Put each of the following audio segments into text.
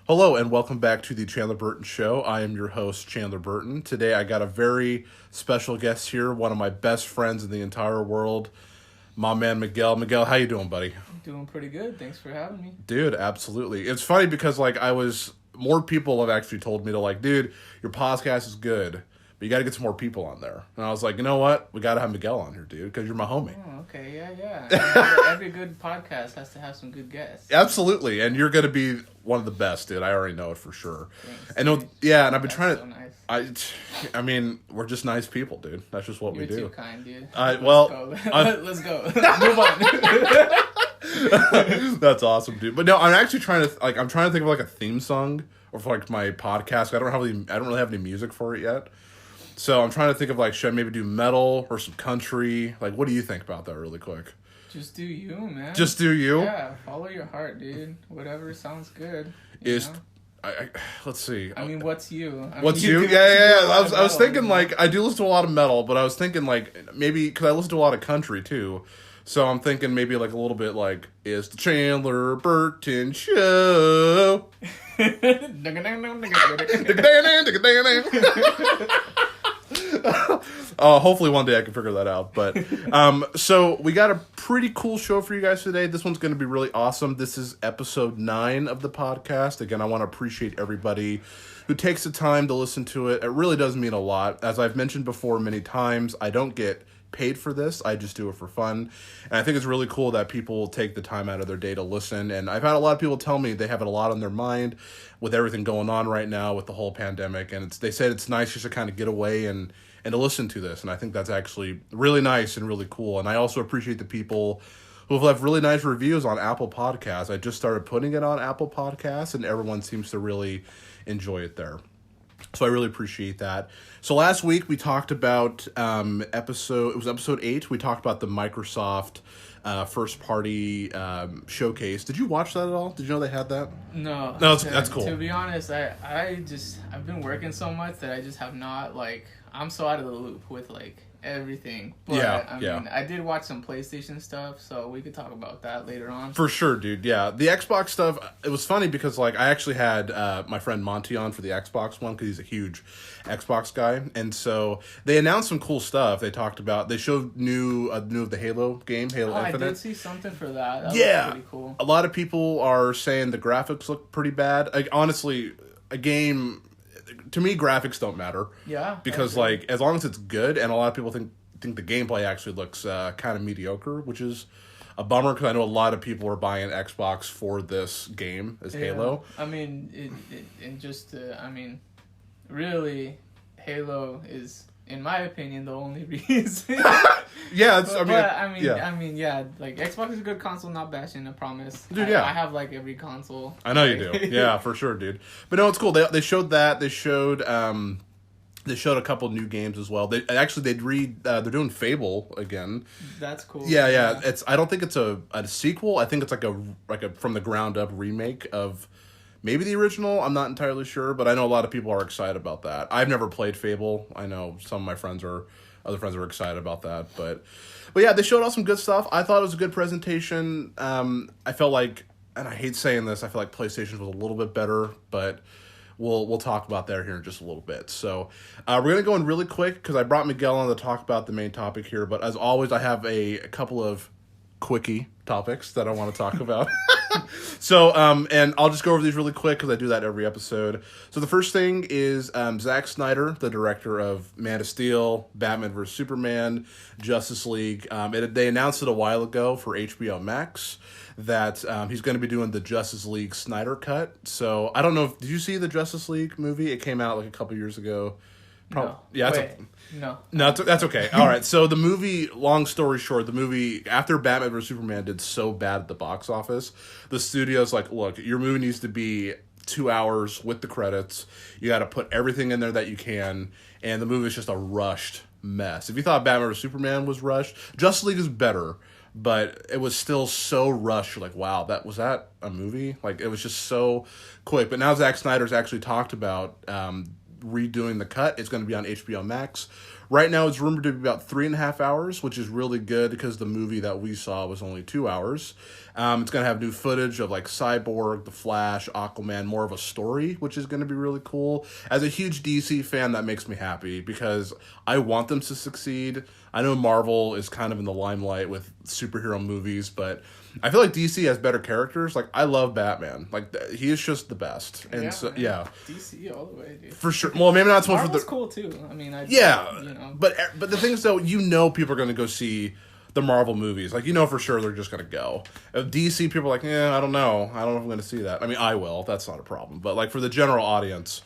Hello and welcome back to the Chandler Burton Show. I am your host, Chandler Burton. Today I got a very special guest here, one of my best friends in the entire world, my man Miguel. Miguel, how you doing, buddy? Doing pretty good. Thanks for having me. Dude, absolutely. It's funny because more people have actually told me to dude, your podcast is good, but you got to get some more people on there. And I was like, you know what? We got to have Miguel on here, dude, because you're my homie. Oh, okay. Yeah. Every good podcast has to have some good guests. Absolutely. And you're going to be one of the best, dude. I already know it for sure. Thanks, And dude. and I've been That's trying so to... nice. I mean, we're just nice people, dude. That's just what You're we do. too kind, dude. Let's Let's go. Move on. That's awesome, dude. But no, I'm actually trying to think of a theme song or for my podcast. I don't really have any music for it yet. So I'm trying to think of should I maybe do metal or some country? What do you think about that really quick? Just do you, man. Just do you? Yeah, follow your heart, dude. Whatever sounds good. Let's see. I mean, what's you? What's you? Yeah. I was thinking I do listen to a lot of metal, but I was thinking maybe because I listen to a lot of country too. So I'm thinking maybe a little bit it's the Chandler Burton Show. Hopefully one day I can figure that out. But so we got a pretty cool show for you guys today. This one's going to be really awesome. This is episode 9 of the podcast. Again, I want to appreciate everybody who takes the time to listen to it. It really does mean a lot. As I've mentioned before many times, I don't get paid for this. I just do it for fun. And I think it's really cool that people take the time out of their day to listen. And I've had a lot of people tell me they have a lot on their mind with everything going on right now with the whole pandemic. And they said it's nice just to kind of get away and to listen to this. And I think that's actually really nice and really cool. And I also appreciate the people who have left really nice reviews on Apple Podcasts. I just started putting it on Apple Podcasts and everyone seems to really enjoy it there. So I really appreciate that. So last week we talked about episode 8. We talked about the Microsoft first party showcase. Did you watch that at all? Did you know they had that? No. No, that's cool. To be honest, I've been working so much that I just have not I'm so out of the loop with everything. But Yeah. I did watch some PlayStation stuff, so we could talk about that later on. For sure, dude. Yeah, the Xbox stuff. It was funny because I actually had my friend Monty on for the Xbox one because he's a huge Xbox guy, and so they announced some cool stuff. They showed new of the Halo game, Halo Infinite. I did see something for that. That was pretty cool. A lot of people are saying the graphics look pretty bad. Honestly, a game. To me, graphics don't matter. Yeah. Because as long as it's good, and a lot of people think the gameplay actually looks kind of mediocre, which is a bummer because I know a lot of people are buying an Xbox for this game as Halo. I mean, really, Halo is, in my opinion, the only reason. Yeah, Xbox is a good console, not bashing, I promise. Dude, yeah. I have every console. I know you do. Yeah, for sure, dude. But no, it's cool. They showed that. They showed a couple new games as well. They're doing Fable again. That's cool. Yeah. I don't think it's a sequel. I think it's like a from the ground up remake of maybe the original. I'm not entirely sure, but I know a lot of people are excited about that. I've never played Fable. I know some of my other friends are excited about that, but yeah, they showed off some good stuff. I thought it was a good presentation. I felt and I hate saying this, I feel like PlayStation was a little bit better, but we'll talk about that here in just a little bit. So we're gonna go in really quick because I brought Miguel on to talk about the main topic here. But as always, I have a couple of quickie topics that I want to talk about. So, and I'll just go over these really quick because I do that every episode. So the first thing is Zack Snyder, the director of Man of Steel, Batman vs. Superman, Justice League. They announced it a while ago for HBO Max that he's going to be doing the Justice League Snyder Cut. So I don't know did you see the Justice League movie? It came out a couple years ago. No. Yeah, No, that's okay. All right. So the movie, long story short, after Batman vs Superman did so bad at the box office, the studio's look, your movie needs to be 2 hours with the credits. You got to put everything in there that you can, and the movie is just a rushed mess. If you thought Batman vs Superman was rushed, Justice League is better, but it was still so rushed. You're like, wow, was that a movie? It was just so quick. But now Zack Snyder's actually talked about redoing the cut. It's going to be on HBO Max. Right now, it's rumored to be about 3.5 hours, which is really good because the movie that we saw was only 2 hours. It's going to have new footage of like Cyborg, The Flash, Aquaman, more of a story, which is going to be really cool. As a huge DC fan, that makes me happy because I want them to succeed. I know Marvel is kind of in the limelight with superhero movies, but I feel like DC has better characters. Like, I love Batman. Like, he is just the best. And DC all the way, dude. For sure. Well, maybe not so much for Marvel's cool too. I mean, But the thing is, though, people are going to go see the Marvel movies. Like, for sure they're just going to go. DC, people are like, I don't know. I don't know if I'm going to see that. I mean, I will. That's not a problem. But, like, for the general audience.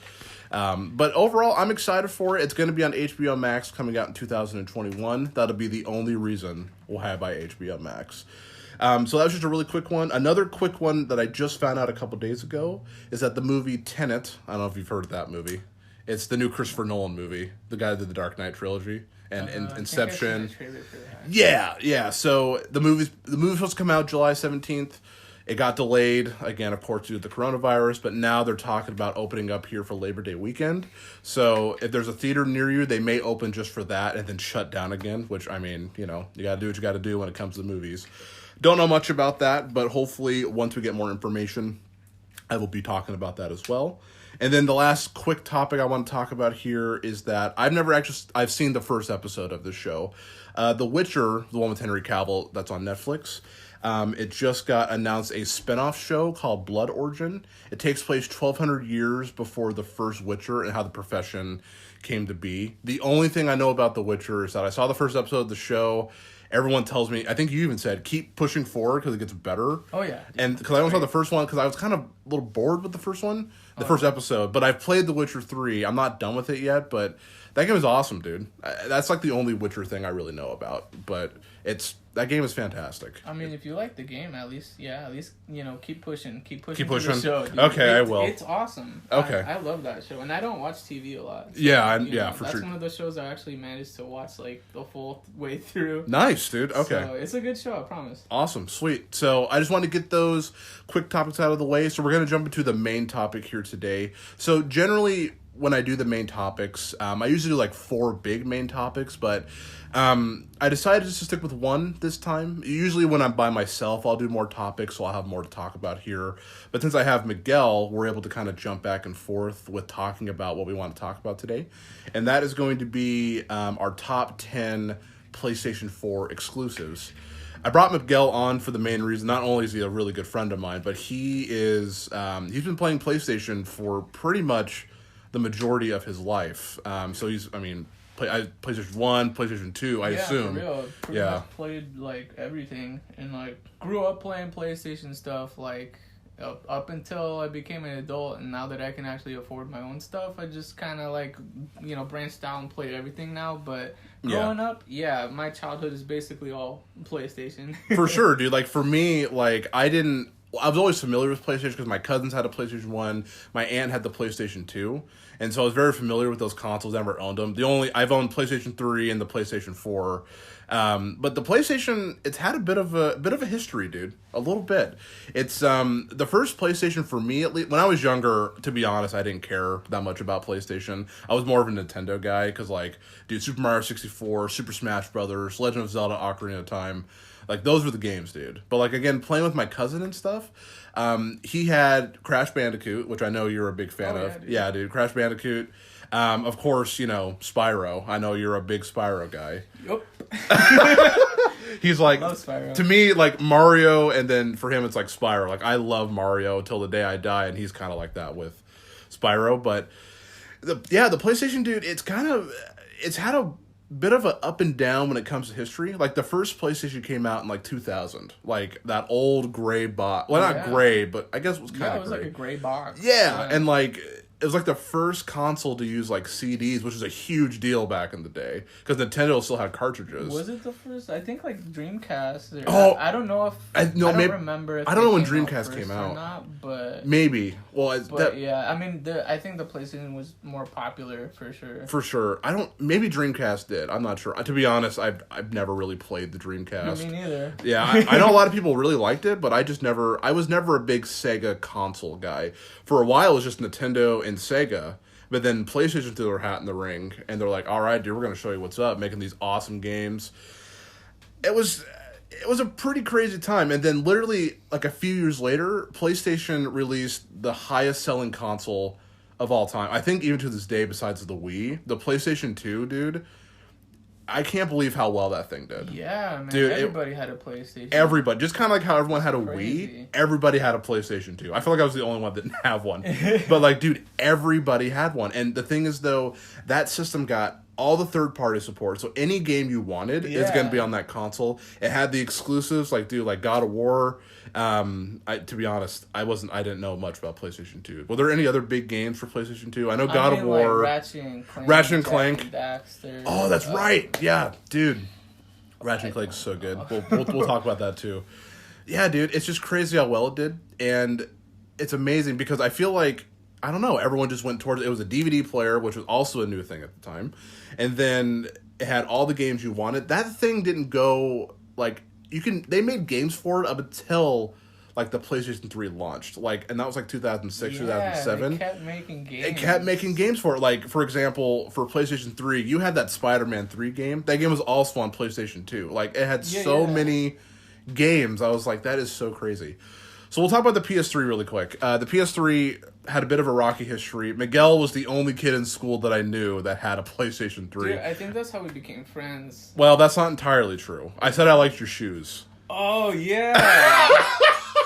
But overall, I'm excited for it. It's going to be on HBO Max coming out in 2021. That'll be the only reason we'll have by HBO Max. So that was just a really quick one. Another quick one that I just found out a couple days ago is that the movie Tenet, I don't know if you've heard of that movie. It's the new Christopher Nolan movie, the guy that did the Dark Knight trilogy and Inception. Yeah. So the movie was supposed to come out July 17th. It got delayed, again, of course, due to the coronavirus, but now they're talking about opening up here for Labor Day weekend. So if there's a theater near you, they may open just for that and then shut down again, which, I mean, you got to do what you got to do when it comes to the movies. Don't know much about that, but hopefully once we get more information, I will be talking about that as well. And then the last quick topic I want to talk about here is that I've seen the first episode of this show. The Witcher, the one with Henry Cavill that's on Netflix. It just got announced a spinoff show called Blood Origin. It takes place 1,200 years before the first Witcher and how the profession came to be. The only thing I know about The Witcher is that I saw the first episode of the show. Everyone tells me, I think you even said, keep pushing forward because it gets better. Oh, yeah. And because I only saw the first one, because I was kind of a little bored with the first one, first episode. But I've played The Witcher 3. I'm not done with it yet, but that game is awesome, dude. That's like the only Witcher thing I really know about. But that game is fantastic. I mean, if you like the game, at least keep pushing. Keep pushing the show, dude. Okay, I will. It's awesome. Okay. I love that show, and I don't watch TV a lot. So, for that's sure. That's one of those shows I actually managed to watch like the full way through. Nice, dude. Okay. So it's a good show, I promise. Awesome, sweet. So I just want to get those quick topics out of the way. So we're going to jump into the main topic here today. So generally, when I do the main topics, I usually do like 4 big main topics, but I decided just to stick with one this time. Usually when I'm by myself, I'll do more topics, so I'll have more to talk about here. But since I have Miguel, we're able to kind of jump back and forth with talking about what we want to talk about today. And that is going to be our top 10 PlayStation 4 exclusives. I brought Miguel on for the main reason. Not only is he a really good friend of mine, but he's been playing PlayStation for pretty much the majority of his life. So PlayStation 1, PlayStation 2, I assume. For real. Pretty much played like everything and like grew up playing PlayStation stuff like up until I became an adult, and now that I can actually afford my own stuff, I just kind of like branched out and played everything now. But growing up, my childhood is basically all PlayStation. For sure, dude. Like for me, like I was always familiar with PlayStation because my cousins had a PlayStation 1, my aunt had the PlayStation 2, and so I was very familiar with those consoles. I never owned them. I've owned PlayStation 3 and the PlayStation 4. But the PlayStation, it's had a bit of a history, dude. A little bit. It's the first PlayStation for me, at least when I was younger. To be honest, I didn't care that much about PlayStation. I was more of a Nintendo guy because, like, dude, Super Mario 64, Super Smash Brothers, Legend of Zelda: Ocarina of Time, like those were the games, dude. But like again, playing with my cousin and stuff. He had Crash Bandicoot, which I know you're a big fan of. Dude. Yeah, dude, Crash Bandicoot. Of course, Spyro. I know you're a big Spyro guy. Yep. He's like, to me, like Mario, and then for him, it's like Spyro. Like, I love Mario till the day I die, and he's kind of like that with Spyro. But, the PlayStation, dude, it's had a bit of a up and down when it comes to history. Like, the first PlayStation came out in, like, 2000. Like, that old gray box. Well, not gray, but I guess it was kind of gray. It was like a gray box. Yeah, and, like, it was like the first console to use like CDs, which was a huge deal back in the day because Nintendo still had cartridges. Was it the first? I think like Dreamcast. I don't know if I don't remember. If I don't know when Dreamcast came out. Or not, but maybe. Well, I mean, I think the PlayStation was more popular for sure. For sure, maybe Dreamcast did. I'm not sure. To be honest, I've never really played the Dreamcast. Me neither. Yeah, I know a lot of people really liked it, but I was never a big Sega console guy. For a while, it was just Nintendo and Sega. But then PlayStation threw their hat in the ring, and they're like, all right, dude, we're going to show you what's up, making these awesome games. It was a pretty crazy time. And then literally, like a few years later, PlayStation released the highest selling console of all time. I think even to this day, besides the Wii, the PlayStation 2, dude. I can't believe how well that thing did. Yeah, man. Dude, everybody had a PlayStation. Everybody. Just kind of like how everyone had a Crazy. Wii, everybody had a PlayStation 2. I feel like I was the only one that didn't have one. But, like, dude, everybody had one. And the thing is, though, that system got all the third-party support. So any game you wanted is going to be on that console. It had the exclusives, like, dude, like God of War. To be honest, I didn't know much about PlayStation 2. Were there any other big games for PlayStation 2? I know God of War. Like Ratchet and Clank. Daxter, Oh, that's right. Yeah, dude. Ratchet and Clank's so good. We'll talk about that too. Yeah, dude, it's just crazy how well it did, and it's amazing because I feel like, I don't know, everyone just went towards it. It was a DVD player, which was also a new thing at the time, and then it had all the games you wanted. That thing didn't go like they made games for it up until like the PlayStation 3 launched, like, and that was like 2006, 2007. It kept making games. It kept making games for it. Like, for example, for PlayStation 3, you had that Spider-Man 3 game. That game was also on PlayStation 2. Like, it had so many games. I was like, that is so crazy. So we'll talk about the PS3 really quick. The PS3 had a bit of a rocky history. Miguel was the only kid in school that I knew that had a PlayStation 3. Dude, I think that's how we became friends. Well, that's not entirely true. I said I liked your shoes. Oh, yeah.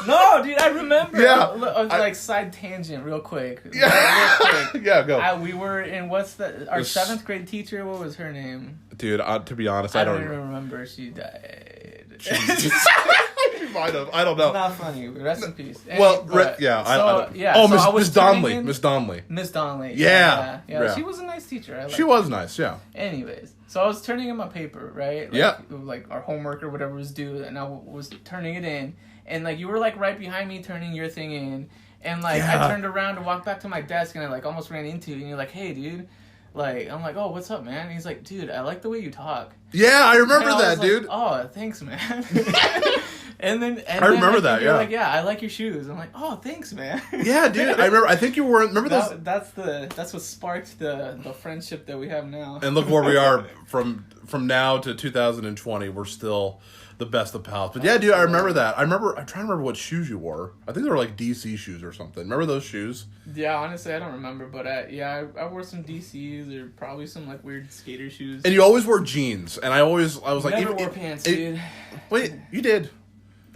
No, dude, I remember. Yeah. Like, side tangent, real quick. Yeah. Real quick. Yeah, go. We were in, our 7th grade teacher, what was her name? Dude, to be honest, I don't even remember. She died. She might have. I don't know. It's not funny. Rest in peace. Well, yeah. Miss Donnelly. Miss Donnelly. Miss Donnelly. Yeah. She was a nice teacher. She was nice, yeah. Anyways, so I was turning in my paper, right? Like our homework or whatever was due, and I was turning it in. And, like, you were, like, right behind me turning your thing in. And, like, I turned around to walk back to my desk, and I, like, almost ran into you. And you're like, hey, dude. Like, I'm like, oh, what's up, man? And he's like, dude, I like the way you talk. Yeah, I remember that, dude. Like, oh, thanks, man. And then I remember that, you're like, yeah, I like your shoes. I'm like, oh, thanks, man. Yeah, dude. I remember. I think you were. Remember those? That's what sparked the friendship that we have now. And look where we are from now to 2020. We're still the best of pals. But yeah, dude, I remember that. I'm trying to remember what shoes you wore. I think they were like DC shoes or something. Remember those shoes? Yeah, honestly, I don't remember. But I wore some DCs or probably some like weird skater shoes. And you always wore jeans. And I was like, never wore pants, dude. Wait, you did.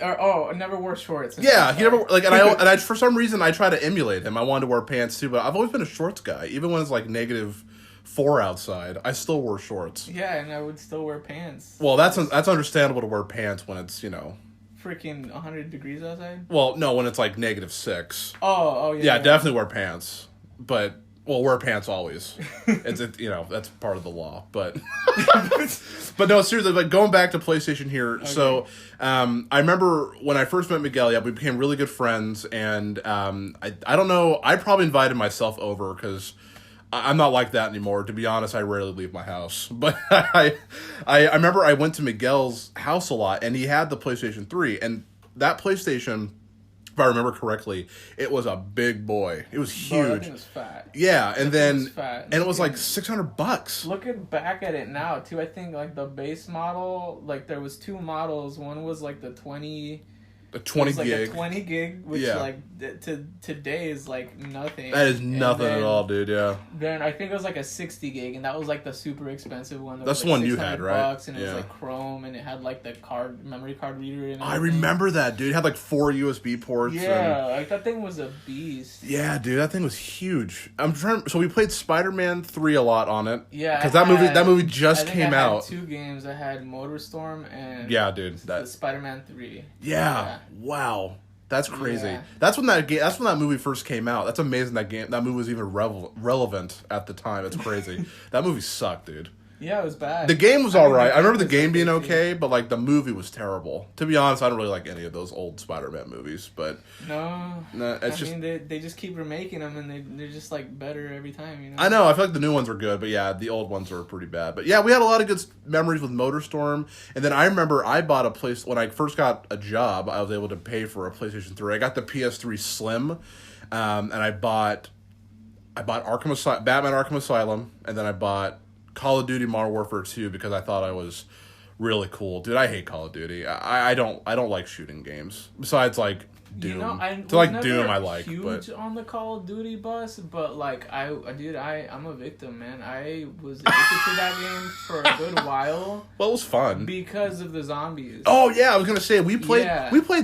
I never wore shorts. Yeah, he never like, and I for some reason I try to emulate him. I wanted to wear pants too, but I've always been a shorts guy. Even when it's like -4 outside, I still wore shorts. Yeah, and I would still wear pants. Well, that's understandable to wear pants when it's freaking 100 degrees outside. Well, no, when it's like -6. Oh yeah. Yeah, definitely wear pants, but. Well, wear pants always. It's that's part of the law, but but no, seriously. Like going back to PlayStation here. Okay. So I remember when I first met Miguel. Yeah, we became really good friends, and I don't know. I probably invited myself over because I'm not like that anymore. To be honest, I rarely leave my house. But I remember I went to Miguel's house a lot, and he had the PlayStation 3, and that PlayStation. If I remember correctly, it was a big boy. It was huge. Bro, that thing was fat. Yeah, and it was like $600. Looking back at it now, too, I think like the base model, like there was 2 models. One was like the 20 gig. A 20 gig, which like to today is like nothing. That is nothing at all, dude. Yeah. Then I think it was like a 60 gig, and that was like the super expensive one. That's the like one you had, right? And it was like chrome, and it had like the memory card reader in it. I remember that, dude. It had like 4 USB ports. Yeah, like that thing was a beast. Yeah, dude, that thing was huge. So we played Spider-Man 3 a lot on it. Yeah, because that movie just came out. 2 games. I had Motorstorm and the Spider-Man 3. Yeah. Wow, that's crazy. Yeah. That's when that movie first came out. That's amazing. That movie was even relevant at the time. It's crazy. That movie sucked, dude. Yeah, it was bad. The game was alright. I remember the game being okay, but like the movie was terrible. To be honest, I don't really like any of those old Spider-Man movies. But they just keep remaking them, and they're just like better every time. You know. I know. I feel like the new ones are good, but yeah, the old ones are pretty bad. But yeah, we had a lot of good memories with Motorstorm. And then I remember I bought when I first got a job, I was able to pay for a PlayStation 3. I got the PS3 Slim, and I bought I bought Batman Arkham Asylum, and then I bought Call of Duty Modern Warfare 2 because I thought I was really cool. Dude, I hate Call of Duty. I don't like shooting games. Besides, like, Doom. Doom I like. Huge on the Call of Duty bus, but like I'm a victim, man. I was addicted to that game for a good while. Well, it was fun because of the zombies. Oh yeah, I was gonna say we played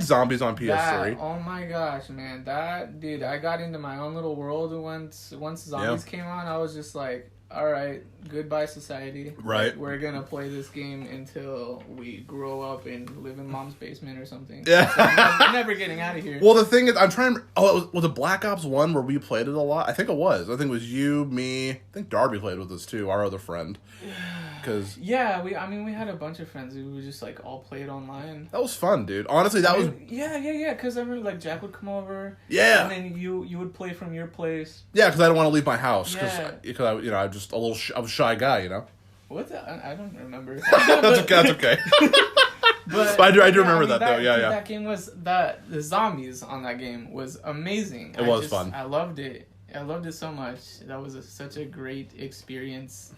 zombies on PS3. Oh my gosh, man, I got into my own little world once zombies came on. I was just like, all right, goodbye society. Right. Like, we're gonna play this game until we grow up and live in mom's basement or something. Yeah. So I'm never getting out of here. Well, the thing is, I'm trying. Was it Black Ops 1 where we played it a lot? I think it was. I think it was you, me. I think Darby played with us too, our other friend. Cause we had a bunch of friends who would just like all play it online. That was fun, dude. Honestly, was because I remember like Jack would come over. Yeah. And then you would play from your place. Yeah, because I don't want to leave my house because I was just I was a shy guy, you know. I don't remember. That's okay. But I do remember that though. Yeah. That game was the zombies on that game was amazing. It was fun. I loved it. I loved it so much. That was such a great experience.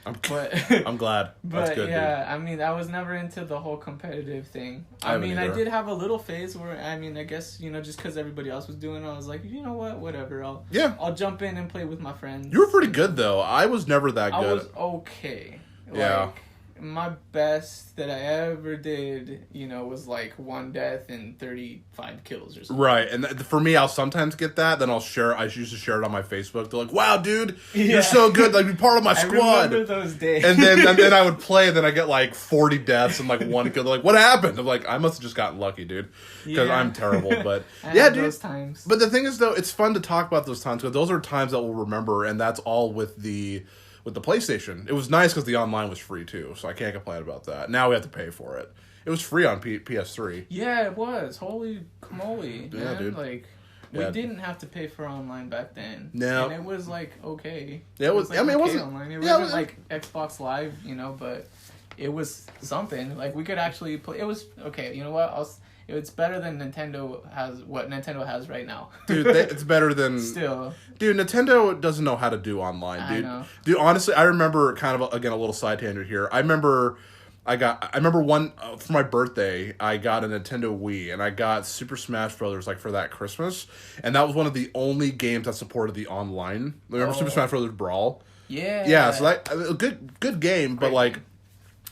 I'm glad. That's good, dude. I was never into the whole competitive thing. I did have a little phase where, I guess, just because everybody else was doing it, I was like, you know what, whatever. I'll jump in and play with my friends. You were pretty good, though. I was never that good. I was okay. Yeah. My best that I ever did, was like 1 death and 35 kills or something. Right, and for me, I'll sometimes get that. Then I used to share it on my Facebook. They're like, "Wow, dude, you're so good! Like, be part of my squad." I remember those days. And then I would play, and then I get like 40 deaths and like 1 kill. They're like, "What happened?" I'm like, "I must have just gotten lucky, dude, because I'm terrible." But dude. Those times. But the thing is, though, it's fun to talk about those times because those are times that we'll remember, and that's all with the PlayStation. It was nice because the online was free too, so I can't complain about that. Now we have to pay for it. It was free on PS3. Yeah, it was. Holy moly, yeah, man. dude. Like, we didn't have to pay for online back then. No. And it was like okay. Yeah, it was. Like, it wasn't online. It wasn't like Xbox Live, but it was something. Like we could actually play. It was okay. You know what? It's better than Nintendo has right now. Dude, it's better than... Still. Dude, Nintendo doesn't know how to do online, dude. I know. Dude, honestly, I remember, kind of, again, a little side tangent here. I remember one, for my birthday, I got a Nintendo Wii, and I got Super Smash Brothers, like, for that Christmas. And that was one of the only games that supported the online. Remember Super Smash Brothers Brawl? Yeah. Yeah, so a good game, but, like...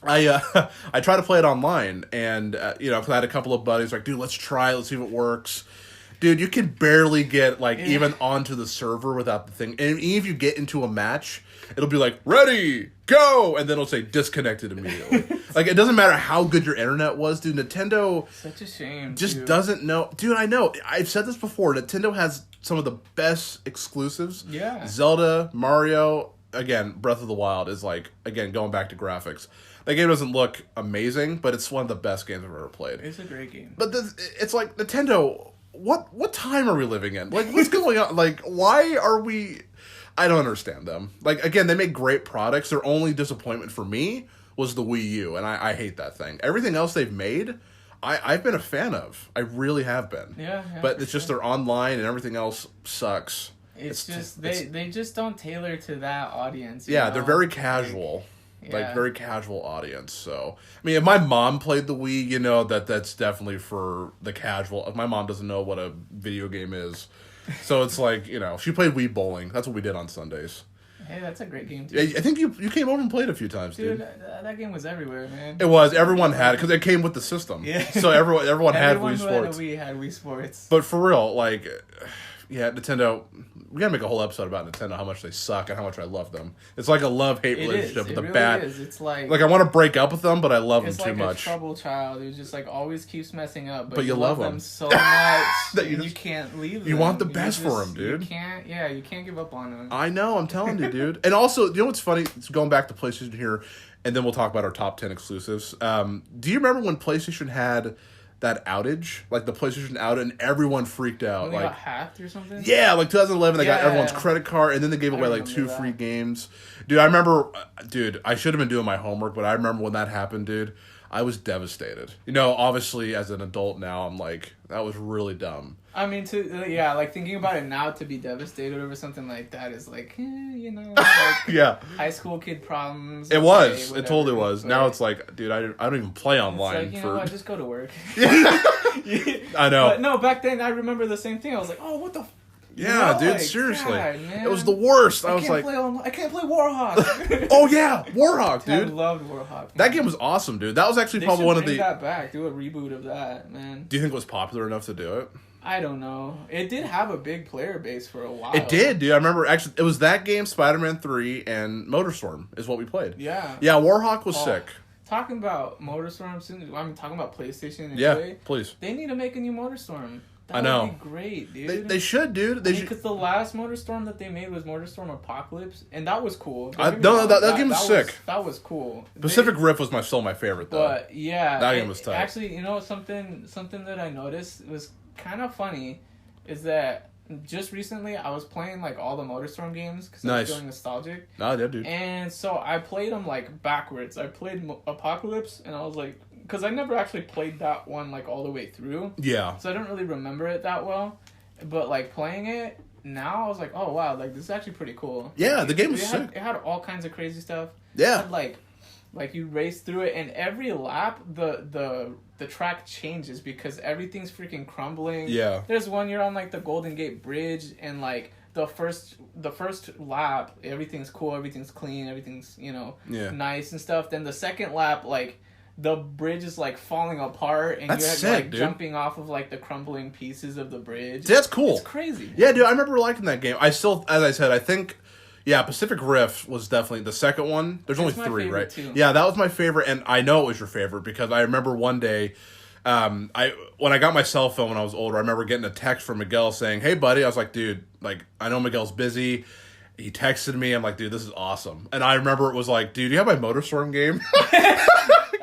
I tried to play it online, and I had a couple of buddies like, dude, let's try it, let's see if it works. Dude, you can barely get even onto the server without the thing. And even if you get into a match, it'll be like, ready, go, and then it'll say disconnected immediately. Like, it doesn't matter how good your internet was, dude. Nintendo such a shame. Just doesn't know. Dude, I know. I've said this before. Nintendo has some of the best exclusives. Yeah. Zelda, Mario, again, Breath of the Wild is going back to graphics. That game doesn't look amazing, but it's one of the best games I've ever played. It's a great game. But it's like, Nintendo, what time are we living in? Like, what's going on? Like, why are we... I don't understand them. Like, again, they make great products. Their only disappointment for me was the Wii U, and I hate that thing. Everything else they've made, I've been a fan of. I really have been. Yeah. But it's just their online and everything else sucks. It's just, they just don't tailor to that audience. Yeah, they're very casual. Like, very casual audience. So, I mean, if my mom played the Wii, that's definitely for the casual. If my mom doesn't know what a video game is. So it's like, she played Wii Bowling. That's what we did on Sundays. Hey, that's a great game, too. I think you came over and played a few times, dude. That game was everywhere, man. It was. Everyone had it, because it came with the system. Yeah. So everyone had Wii Sports. Everyone who had Wii Sports. But for real, Nintendo... We gotta make a whole episode about Nintendo, how much they suck and how much I love them. It's like a love-hate relationship with the bad. It is. It's like I want to break up with them, but I love them too much. It's like a trouble child who just always keeps messing up, but you love them so much that you can't leave them. You want the best for them, dude. You can't give up on them. I know, I'm telling you, dude. And also, you know what's funny? It's going back to PlayStation here, and then we'll talk about our top 10 exclusives. Do you remember when PlayStation had that outage, like the PlayStation outage, and everyone freaked out. They got hacked or something? Yeah, like 2011, they got everyone's credit card, and then they gave away 2 free games. Dude, I remember, I should have been doing my homework, but I remember when that happened, dude. I was devastated. You know, obviously as an adult now, I'm like, that was really dumb. I mean, like thinking about it now, to be devastated over something like that is like, you know, like Yeah. high school kid problems. It okay, was. whatever. It totally was. But Now it's like, dude, I don't even play online. it's like, you know what, just go to work. I know. But no, back then I remember the same thing. I was like, oh, what the. Yeah, dude, like, seriously. God, man. It was the worst. I was like, I can't play Warhawk. oh yeah, Warhawk, dude. I loved Warhawk. Man. That game was awesome, dude. That was actually They probably should one of bring the. that back. Do a reboot of that, man. Do you think it was popular enough to do it? I don't know. It did have a big player base for a while. It did, dude. I remember actually it was that game, Spider-Man 3, and Motorstorm is what we played. Yeah. Yeah, Warhawk was sick. Talking about Motorstorm, I'm talking about PlayStation and Yeah, Play. please. They need to make a new Motorstorm. That I know. would be great, dude. They should, dude. They should. Because the last Motorstorm that they made was Motorstorm Apocalypse, and that was cool. That game was sick. That was cool. Pacific Rift was still my favorite though. But yeah, that game was tight. Actually, you know something that I noticed was kind of funny is that just recently I was playing like all the Motorstorm games because I was feeling nostalgic. Nah, yeah, dude. And so I played them like backwards. I played Apocalypse, and I was like, because I never actually played that one like all the way through. Yeah. So I don't really remember it that well, but like playing it now, I was like, oh wow, like this is actually pretty cool. Yeah, the game was sick. It had all kinds of crazy stuff. Yeah. It had, like you race through it, and every lap the track changes because everything's freaking crumbling. Yeah. There's one you're on like the Golden Gate Bridge, and like the first lap, everything's cool, everything's clean, everything's, you know, nice and stuff. Then the second lap, like the bridge is like falling apart, and you're like jumping off of like the crumbling pieces of the bridge. See, that's cool. It's crazy. Yeah, dude, I remember liking that game. I still, as I said, I think. Yeah, Pacific Rift was definitely the second one. There's only 3, right? Too. Yeah, that was my favorite, and I know it was your favorite because I remember one day, when I got my cell phone when I was older, I remember getting a text from Miguel saying, "Hey, buddy," I was like, "Dude, like I know Miguel's busy." He texted me. I'm like, "Dude, this is awesome." And I remember it was like, "Dude, do you have my Motorstorm game?"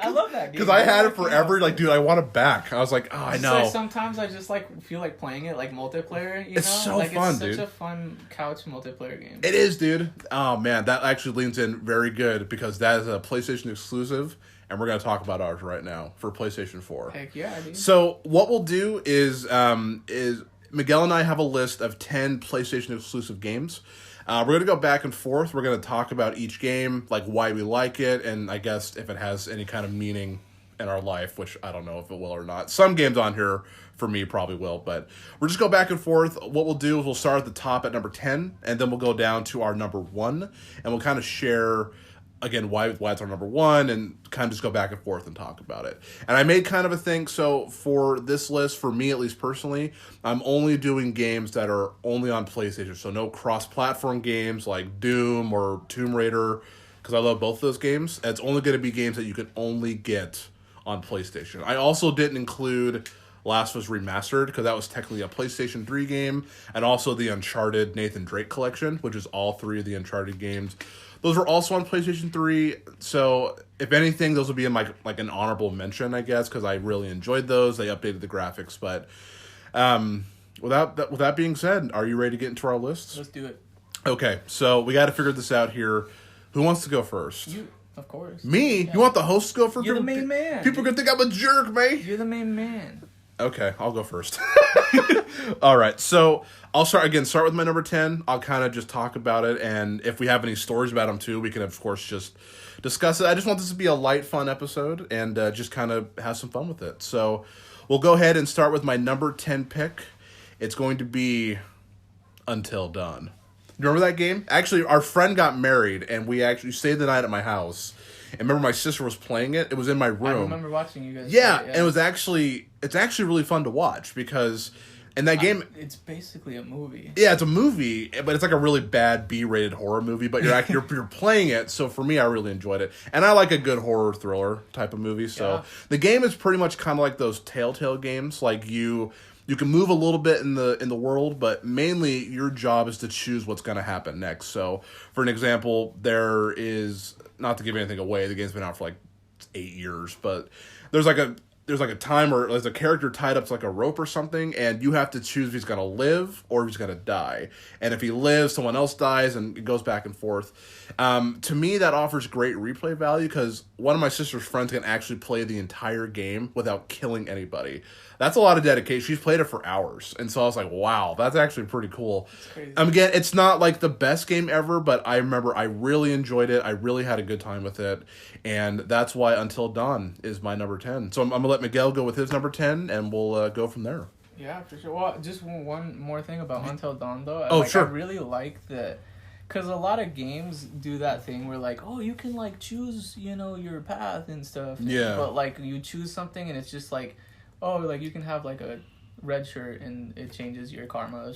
I love that game. Because I had it forever. Like, dude, I want it back. I was like, oh, I know. Like, sometimes I just like feel like playing it like multiplayer. You know? So like, fun, dude. It's dude. such a fun couch multiplayer game. It is, dude. Oh man, that actually leans in very good because that is a PlayStation exclusive, and we're gonna talk about ours right now for PlayStation 4. Heck yeah, dude. So what we'll do is Miguel and I have a list of 10 PlayStation exclusive games. We're going to go back and forth. We're going to talk about each game, like why we like it, and I guess if it has any kind of meaning in our life, which I don't know if it will or not. Some games on here, for me, probably will, but we'll just go back and forth. What we'll do is we'll start at the top at number 10, and then we'll go down to our number 1, and we'll kind of share, again, why it's our number 1, and kind of just go back and forth and talk about it. And I made kind of a thing, so for this list, for me at least personally, I'm only doing games that are only on PlayStation, so no cross-platform games like Doom or Tomb Raider, because I love both of those games. And it's only going to be games that you can only get on PlayStation. I also didn't include Last of Us Remastered, because that was technically a PlayStation 3 game, and also the Uncharted Nathan Drake collection, which is all 3 of the Uncharted games. Those were also on PlayStation 3, so if anything, those would be in like an honorable mention, I guess, because I really enjoyed those. They updated the graphics, but with that being said, are you ready to get into our lists? Let's do it. Okay, so we got to figure this out here. Who wants to go first? You, of course. Me? Yeah. You want the host to go first? You're the main man. People are going to think I'm a jerk, mate. You're the main man. Okay, I'll go first. All right, so I'll start with my number 10. I'll kind of just talk about it, and if we have any stories about them too, we can, of course, just discuss it. I just want this to be a light, fun episode, and just kind of have some fun with it. So we'll go ahead and start with my number 10 pick. It's going to be Until Dawn. You remember that game? Actually, our friend got married, and we actually stayed the night at my house. And remember, my sister was playing it. It was in my room. I remember watching you guys. Yeah, play it, and it's actually really fun to watch because in that game, it's basically a movie. Yeah, it's a movie, but it's like a really bad B-rated horror movie. But you're playing it, so for me, I really enjoyed it, and I like a good horror thriller type of movie. So the game is pretty much kind of like those Telltale games, like you can move a little bit in the world, but mainly your job is to choose what's going to happen next. So, for an example, there is, not to give anything away, the game's been out for like 8 years, but there's there's like a timer, there's a character tied up to like a rope or something, and you have to choose if he's gonna live or if he's gonna die. And if he lives, someone else dies, and it goes back and forth. To me, that offers great replay value because one of my sister's friends can actually play the entire game without killing anybody. That's a lot of dedication. She's played it for hours, and so I was like, wow, that's actually pretty cool. Again, it's not like the best game ever, but I remember I really enjoyed it. I really had a good time with it, and that's why Until Dawn is my number 10. So I'm going to let Miguel go with his number 10, and we'll go from there. Yeah, for sure. Well, just one more thing about Until Dawn, though. Oh, sure. I really like that, because a lot of games do that thing where, like, oh, you can, like, choose, your path and stuff. Yeah. But, like, you choose something, and it's just, like, oh, like, you can have, like, a red shirt, and it changes your karma.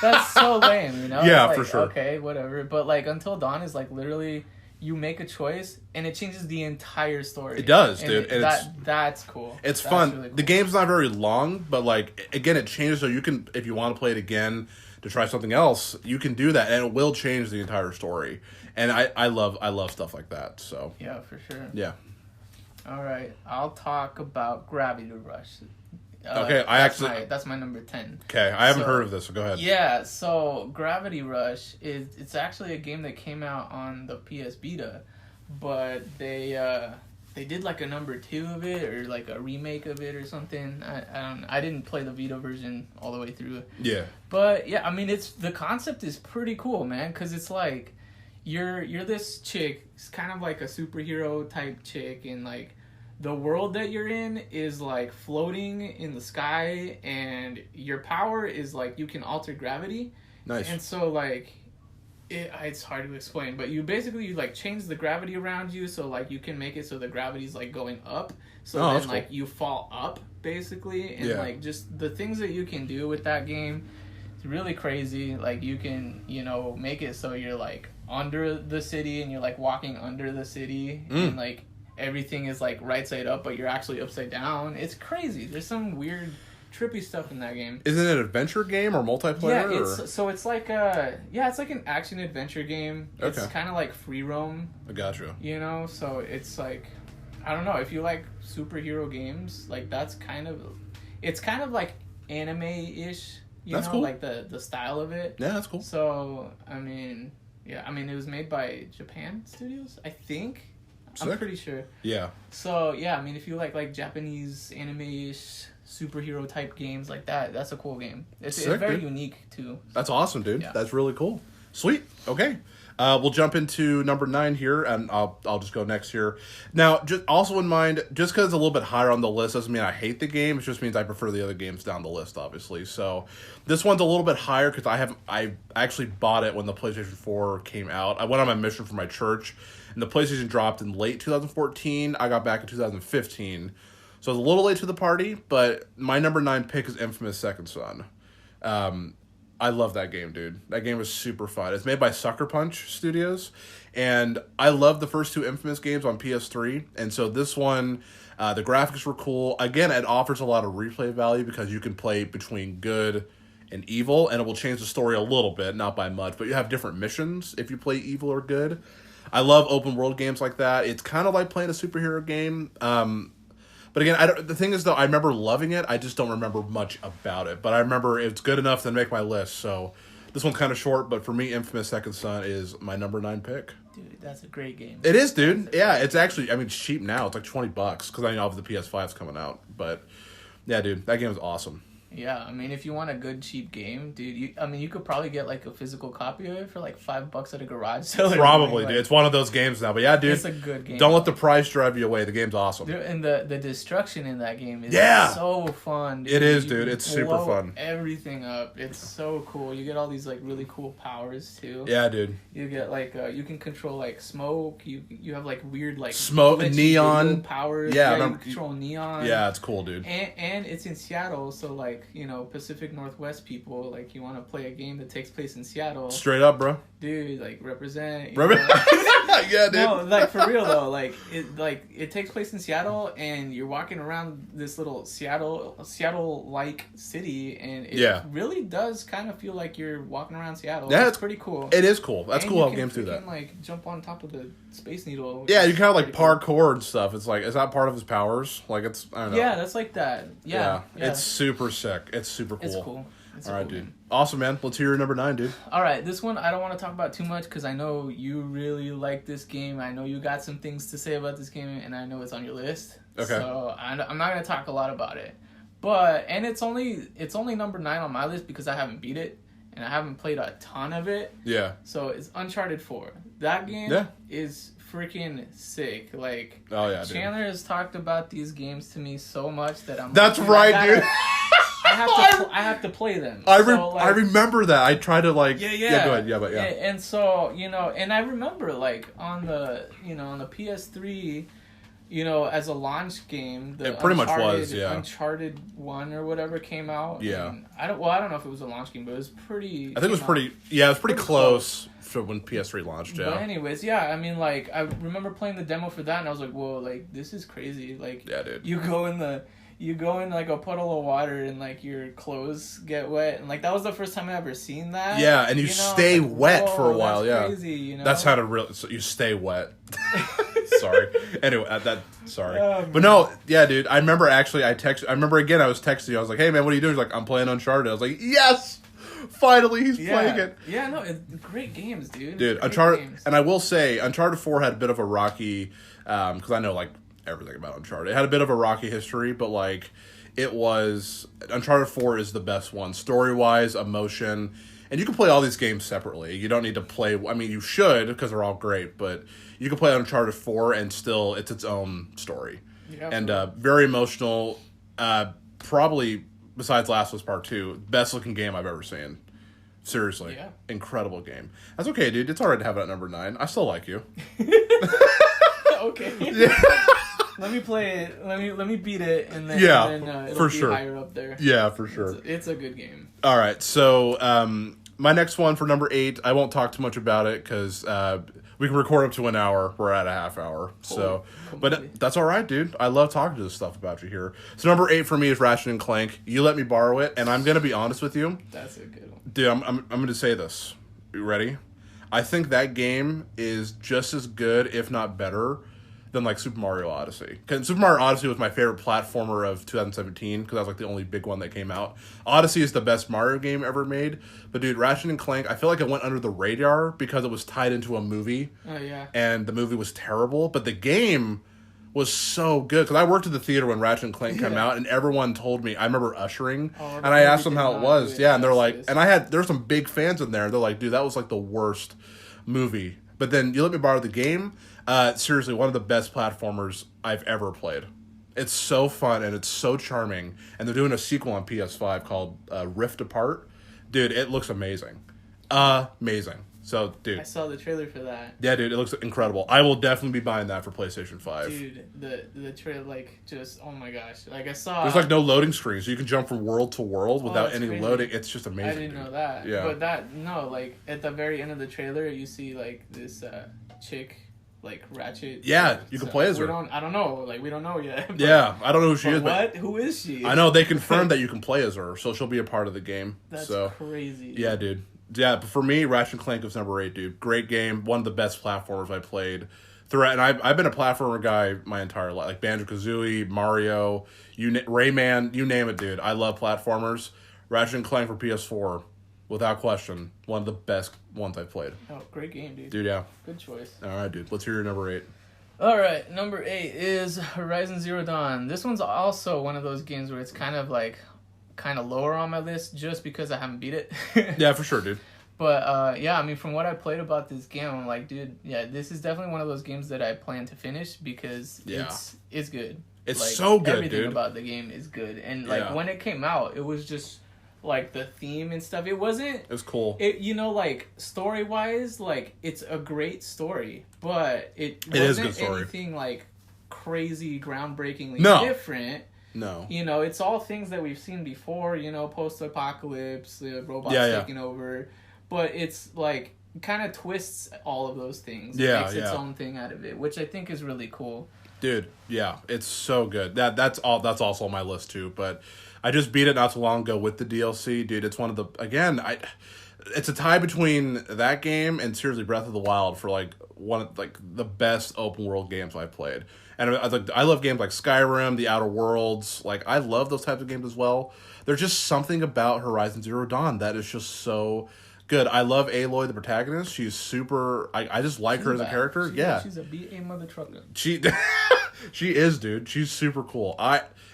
That's so lame, Yeah, like, for sure. Okay, whatever. But, like, Until Dawn is, like, literally... You make a choice, and it changes the entire story. It does, and dude. That's cool. It's that's fun. Really cool. The game's not very long, but, like, again, it changes so you can, if you want to play it again to try something else, you can do that, and it will change the entire story. And I love stuff like that, so. Yeah, for sure. Yeah. All right. I'll talk about Gravity Rush. Okay, that's my number 10. Okay, I haven't heard of this, so go ahead. Yeah, so Gravity Rush it's actually a game that came out on the PS Vita, but they did like a number 2 of it or like a remake of it or something. I didn't play the Vita version all the way through. Yeah. But yeah, I mean the concept is pretty cool, man, cuz it's like you're this chick, it's kind of like a superhero type chick, and like the world that you're in is like floating in the sky, and your power is like you can alter gravity. Nice. And so like it's hard to explain, but you like change the gravity around you, so like you can make it so the gravity's like going up, so then like cool. You fall up basically, and like just the things that you can do with that game, it's really crazy. Like you can make it so you're like under the city, and you're like walking under the city, and like everything is like right side up, but you're actually upside down. It's crazy. There's some weird, trippy stuff in that game. Is it an adventure game or multiplayer? Yeah, it's like it's like an action adventure game. It's kind of like free roam. I gotcha. So it's like, I don't know, if you like superhero games, like it's kind of like anime-ish. That's cool. Like the style of it. Yeah, that's cool. So I mean, it was made by Japan Studios, I think. Sick. I'm pretty sure. Yeah. So, yeah, I mean, if you like Japanese anime-ish superhero type games like that, that's a cool game. It's very unique, too. That's awesome, dude. Yeah. That's really cool. Sweet. Okay. We'll jump into number 9 here, and I'll just go next here. Now, just also in mind, just because it's a little bit higher on the list doesn't mean I hate the game. It just means I prefer the other games down the list, obviously. So this one's a little bit higher because I actually bought it when the PlayStation 4 came out. I went on my mission for my church, and the PlayStation dropped in late 2014. I got back in 2015. So I was a little late to the party, but my number 9 pick is Infamous Second Son. I love that game, dude. That game was super fun. It's made by Sucker Punch Studios, and I love the first 2 Infamous games on PS3, and so this one, the graphics were cool. Again, it offers a lot of replay value because you can play between good and evil, and it will change the story a little bit, not by much, but you have different missions if you play evil or good. I love open world games like that. It's kind of like playing a superhero game. But again, the thing is, though, I remember loving it. I just don't remember much about it. But I remember it's good enough to make my list. So this one's kind of short, but for me, Infamous Second Son is my number 9 pick. Dude, that's a great game. It is, dude. Yeah, it's actually, it's cheap now. It's like $20 because I know the PS5's coming out. But yeah, dude, that game is awesome. Yeah, I mean, if you want a good, cheap game, dude, you could probably get, like, a physical copy of it for, like, $5 at a garage sale. Probably, dude. It's one of those games now. But, yeah, dude. It's a good game. Don't let the price drive you away. The game's awesome. Dude, and the destruction in that game is so fun, dude. It is, dude. It's super fun. Everything up. It's so cool. You get all these, like, really cool powers, too. Yeah, dude. You get, like, you can control, like, smoke. You have, like, weird, like... Smoke, neon. Powers. Yeah, you control neon. Yeah, it's cool, dude. And it's in Seattle, so, like... like, Pacific Northwest people, like, you want to play a game that takes place in Seattle. Straight up, bro. Dude, like, represent. Yeah, dude. No, like, for real, though. It takes place in Seattle, and you're walking around this little Seattle-like city, and it really does kind of feel like you're walking around Seattle. Yeah, it's pretty cool. It is cool. That's and cool how games do that. Like, jump on top of the Space Needle. Yeah, you kind of like parkour and stuff. It's like, is that part of his powers? Like, it's, I don't know. Yeah, that's like that. Yeah. It's super sick. It's super cool. It's cool. It's all right, cool dude. Game. Awesome, man. Let's hear your number 9, dude. All right, this one I don't want to talk about too much because I know you really like this game. I know you got some things to say about this game, and I know it's on your list. Okay. So I'm not gonna talk a lot about it, but it's only number 9 on my list because I haven't beat it and I haven't played a ton of it. Yeah. So it's Uncharted 4. That game is freaking sick. Like, oh yeah, Chandler has talked about these games to me so much that I'm. That's like, right, dude. I have to play them. I remember that. I try to like. Yeah. Yeah, go ahead. Yeah, but yeah. And so and I remember like on the on the PS3, as a launch game, it pretty much was, Uncharted 1 or whatever came out. Yeah. And I don't know if it was a launch game, but it was pretty. I think it was pretty. Yeah, it was pretty close for when PS3 launched. Yeah. But anyways, yeah, I mean, like, I remember playing the demo for that, and I was like, whoa, like, this is crazy. Like, yeah, dude. You go in like a puddle of water and like your clothes get wet, and like that was the first time I ever seen that. Yeah, and you stay like, wet for a while. That's yeah, crazy, That's how to really. So you stay wet. Sorry. Anyway, sorry. But no, yeah, dude. I remember actually. I was texting you. I was like, "Hey, man, what are you doing?" He's like, "I'm playing Uncharted." I was like, "Yes, finally, he's playing it." Yeah, no, it's great games, dude. Dude, Uncharted, and I will say, Uncharted 4 had a bit of a rocky, because I know like everything about Uncharted. It had a bit of a rocky history, but like Uncharted 4 is the best one, story wise, emotion. And you can play all these games separately. You don't need to play. I mean, you should because they're all great. But you can play Uncharted 4 and still it's its own story. Yeah, and very emotional. Probably besides Last of Us Part 2, best looking game I've ever seen. Seriously, incredible game. That's okay, dude. It's alright to have it at number 9. I still like you. Okay. Yeah. Let me play it. Let me beat it, and then it'll for be sure. higher up there. Yeah, for sure. It's a good game. All right, so my next one for number 8, I won't talk too much about it because we can record up to an hour. We're at a half hour, but that's all right, dude. I love talking to this stuff about you here. So number 8 for me is Ratchet and Clank. You let me borrow it, and I'm gonna be honest with you. That's a good one, dude. I'm gonna say this. You ready? I think that game is just as good, if not better, than like Super Mario Odyssey. Because Super Mario Odyssey was my favorite platformer of 2017 because that was like the only big one that came out. Odyssey is the best Mario game ever made. But dude, Ratchet and Clank, I feel like it went under the radar because it was tied into a movie. Oh yeah. And the movie was terrible, but the game was so good because I worked at the theater when Ratchet and Clank came out, and everyone told me. I remember ushering, and I asked them how it was. Yeah, and they're like, and there's some big fans in there. And they're like, dude, that was like the worst movie. But then you let me borrow the game. Seriously, one of the best platformers I've ever played. It's so fun and it's so charming. And they're doing a sequel on PS5 called Rift Apart. Dude, it looks amazing. Amazing. So, dude. I saw the trailer for that. Yeah, dude, it looks incredible. I will definitely be buying that for PlayStation 5. Dude, the trailer, like, just, oh my gosh. Like, I saw... There's, like, no loading screen, so you can jump from world to world without any crazy. Loading. It's just amazing, I didn't know that. Yeah. But like, at the very end of the trailer, you see, like, this chick... like Ratchet. Yeah, you can play as her. I don't know. Like, we don't know yet. But, yeah, I don't know who she is. But who is she? I know they confirmed that you can play as her, so she'll be a part of the game. That's crazy. Yeah, dude. Yeah, but for me, Ratchet and Clank was number 8, dude. Great game. One of the best platformers I played throughout. And I've been a platformer guy my entire life. Like Banjo-Kazooie, Mario, Rayman, you name it, dude. I love platformers. Ratchet and Clank for PS4. Without question, one of the best ones I've played. Oh, great game, dude. Dude, yeah. Good choice. All right, dude. Let's hear your number 8. All right, number 8 is Horizon Zero Dawn. This one's also one of those games where it's kind of lower on my list just because I haven't beat it. Yeah, for sure, dude. But, yeah, I mean, from what I played about this game, I'm like, dude, yeah, this is definitely one of those games that I plan to finish because it's good. It's like, so good, everything dude. About the game is good. And, like, when it came out, it was just... like the theme and stuff, it was cool. Like story wise, like it's a great story, but it is wasn't good story. Anything like crazy groundbreakingly different. No. You know, it's all things that we've seen before, you know, post-apocalypse, robots taking over. But it's like, kind of twists all of those things. It makes its own thing out of it, which I think is really cool. Dude, yeah, it's so good. That's also on my list too, but I just beat it not too long ago with the DLC. Dude, it's one of the, again, it's a tie between that game and seriously Breath of the Wild for like one of like the best open world games I've played. And I love games like Skyrim, The Outer Worlds. Like, I love those types of games as well. There's just something about Horizon Zero Dawn that is just so good. I love Aloy, the protagonist. She's super. I just like her as a character. She's a BA mother trucker. She is, dude. She's super cool.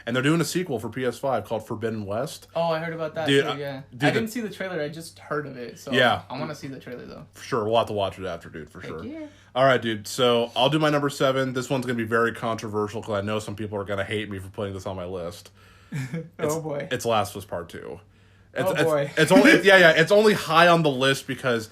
And they're doing a sequel for PS5 called Forbidden West. Oh, I heard about that dude, too, yeah. Dude, I didn't see the trailer. I just heard of it. So yeah. I want to see the trailer, though. For sure. We'll have to watch it after, dude. For sure. Yeah. All right, dude. So I'll do my number 7. This one's going to be very controversial because I know some people are going to hate me for putting this on my list. Boy. It's Last of Us Part 2. Boy. It's only it's only high on the list because,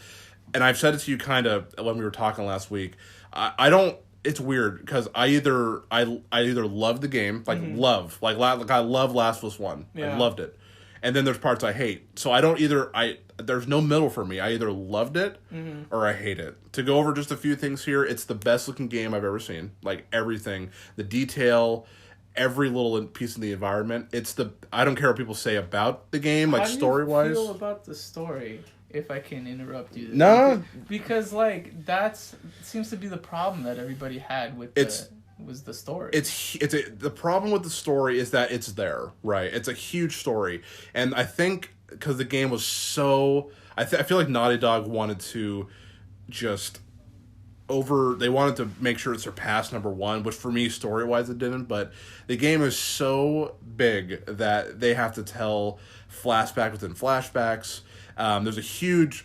and I've said it to you kind of when we were talking last week. I don't. It's weird because I either love the game, like I love Last of Us 1. Yeah. I loved it, and then there's parts I hate. So I don't there's no middle for me. I either loved it or I hate it. To go over just a few things here, it's the best looking game I've ever seen. Like everything, the detail, every little piece of the environment. I don't care what people say about the game, like story wise. How do you feel about the story? If I can interrupt you. No. Because like seems to be the problem that everybody had with was the story. The problem with the story is that it's there, right? It's a huge story. And I think because the game was so I feel like Naughty Dog wanted to just they wanted to make sure it surpassed number 1, which for me story-wise it didn't, but the game is so big that they have to tell flashback within flashbacks. There's a huge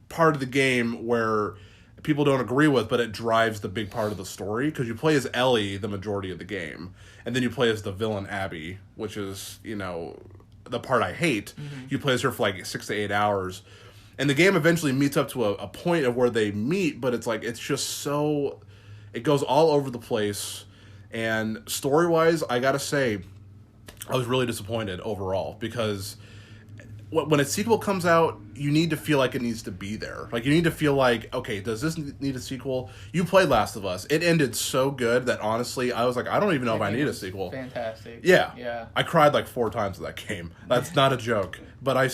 part of the game where people don't agree with, but it drives the big part of the story, because you play as Ellie the majority of the game, and then you play as the villain Abby, which is, you know, the part I hate. You play as her for like 6 to 8 hours, and the game eventually meets up to a point of where they meet, but it's like, it's just so, it goes all over the place, and story-wise, I gotta say, I was really disappointed overall, because when a sequel comes out, you need to feel like it needs to be there. Like, you need to feel like, okay, does this need a sequel? You played Last of Us. It ended so good that, honestly, I was like, I don't even know if I need a sequel. Fantastic. Yeah. I cried like 4 times in that game. That's not a joke. But I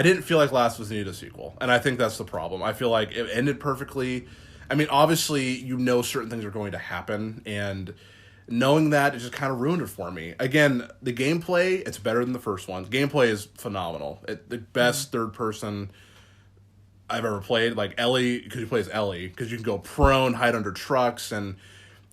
didn't feel like Last of Us needed a sequel. And I think that's the problem. I feel like it ended perfectly. I mean, obviously, you know certain things are going to happen, and knowing that, it just kind of ruined it for me. Again, the gameplay, it's better than the first one. The gameplay is phenomenal. The best third person I've ever played. Like Ellie, because you play as Ellie, because you can go prone, hide under trucks, and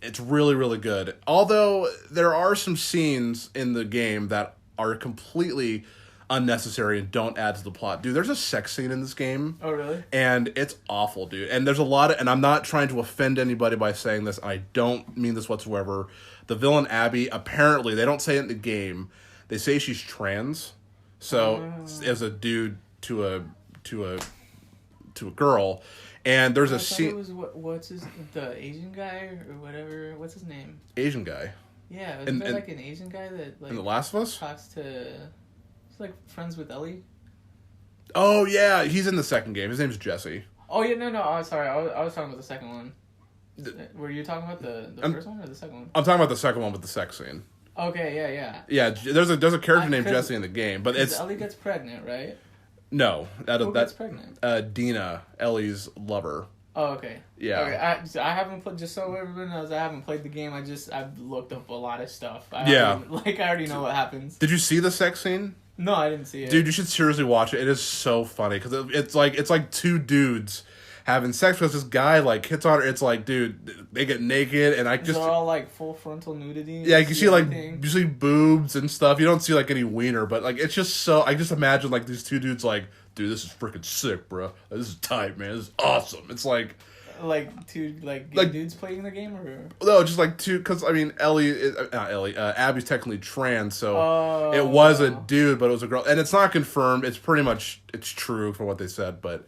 it's really, really good. Although, there are some scenes in the game that are completely unnecessary and don't add to the plot. Dude, there's a sex scene in this game. Oh, really? And it's awful, dude. And there's a lot of, and I'm not trying to offend anybody by saying this, I don't mean this whatsoever. The villain Abby, apparently, they don't say it in the game, they say she's trans. So, as a dude to a girl. And there's a scene. What's the Asian guy or whatever? What's his name? Asian guy. Yeah, isn't there like an Asian guy that like in The Last of Us talks to? Like friends with Ellie. Oh yeah, he's in the second game. His name's Jesse. Oh yeah, no. Oh, sorry, I was talking about the second one. Were you talking about the first one or the second one? I'm talking about the second one with the sex scene. Okay, yeah. Yeah, there's a character named Jesse in the game, but it's Ellie gets pregnant, right? No, Who gets pregnant? Dina, Ellie's lover. Oh, okay. Yeah. Okay. I haven't played, just so everyone knows, I haven't played the game. I've looked up a lot of stuff. I already know what happens. Did you see the sex scene? No, I didn't see it. Dude, you should seriously watch it. It is so funny because it's like 2 dudes having sex because this guy like hits on her. It's like, dude, they get naked and It's all like full frontal nudity. Yeah, you see you see boobs and stuff. You don't see like any wiener, but like it's just so. I just imagine like these 2 dudes like, dude, this is freaking sick, bro. This is tight, man. This is awesome. It's like. Like 2 like dudes playing the game, or no, just like 2. Because I mean, Abby's technically trans, so it was a dude, but it was a girl, and it's not confirmed. It's pretty much true from what they said, but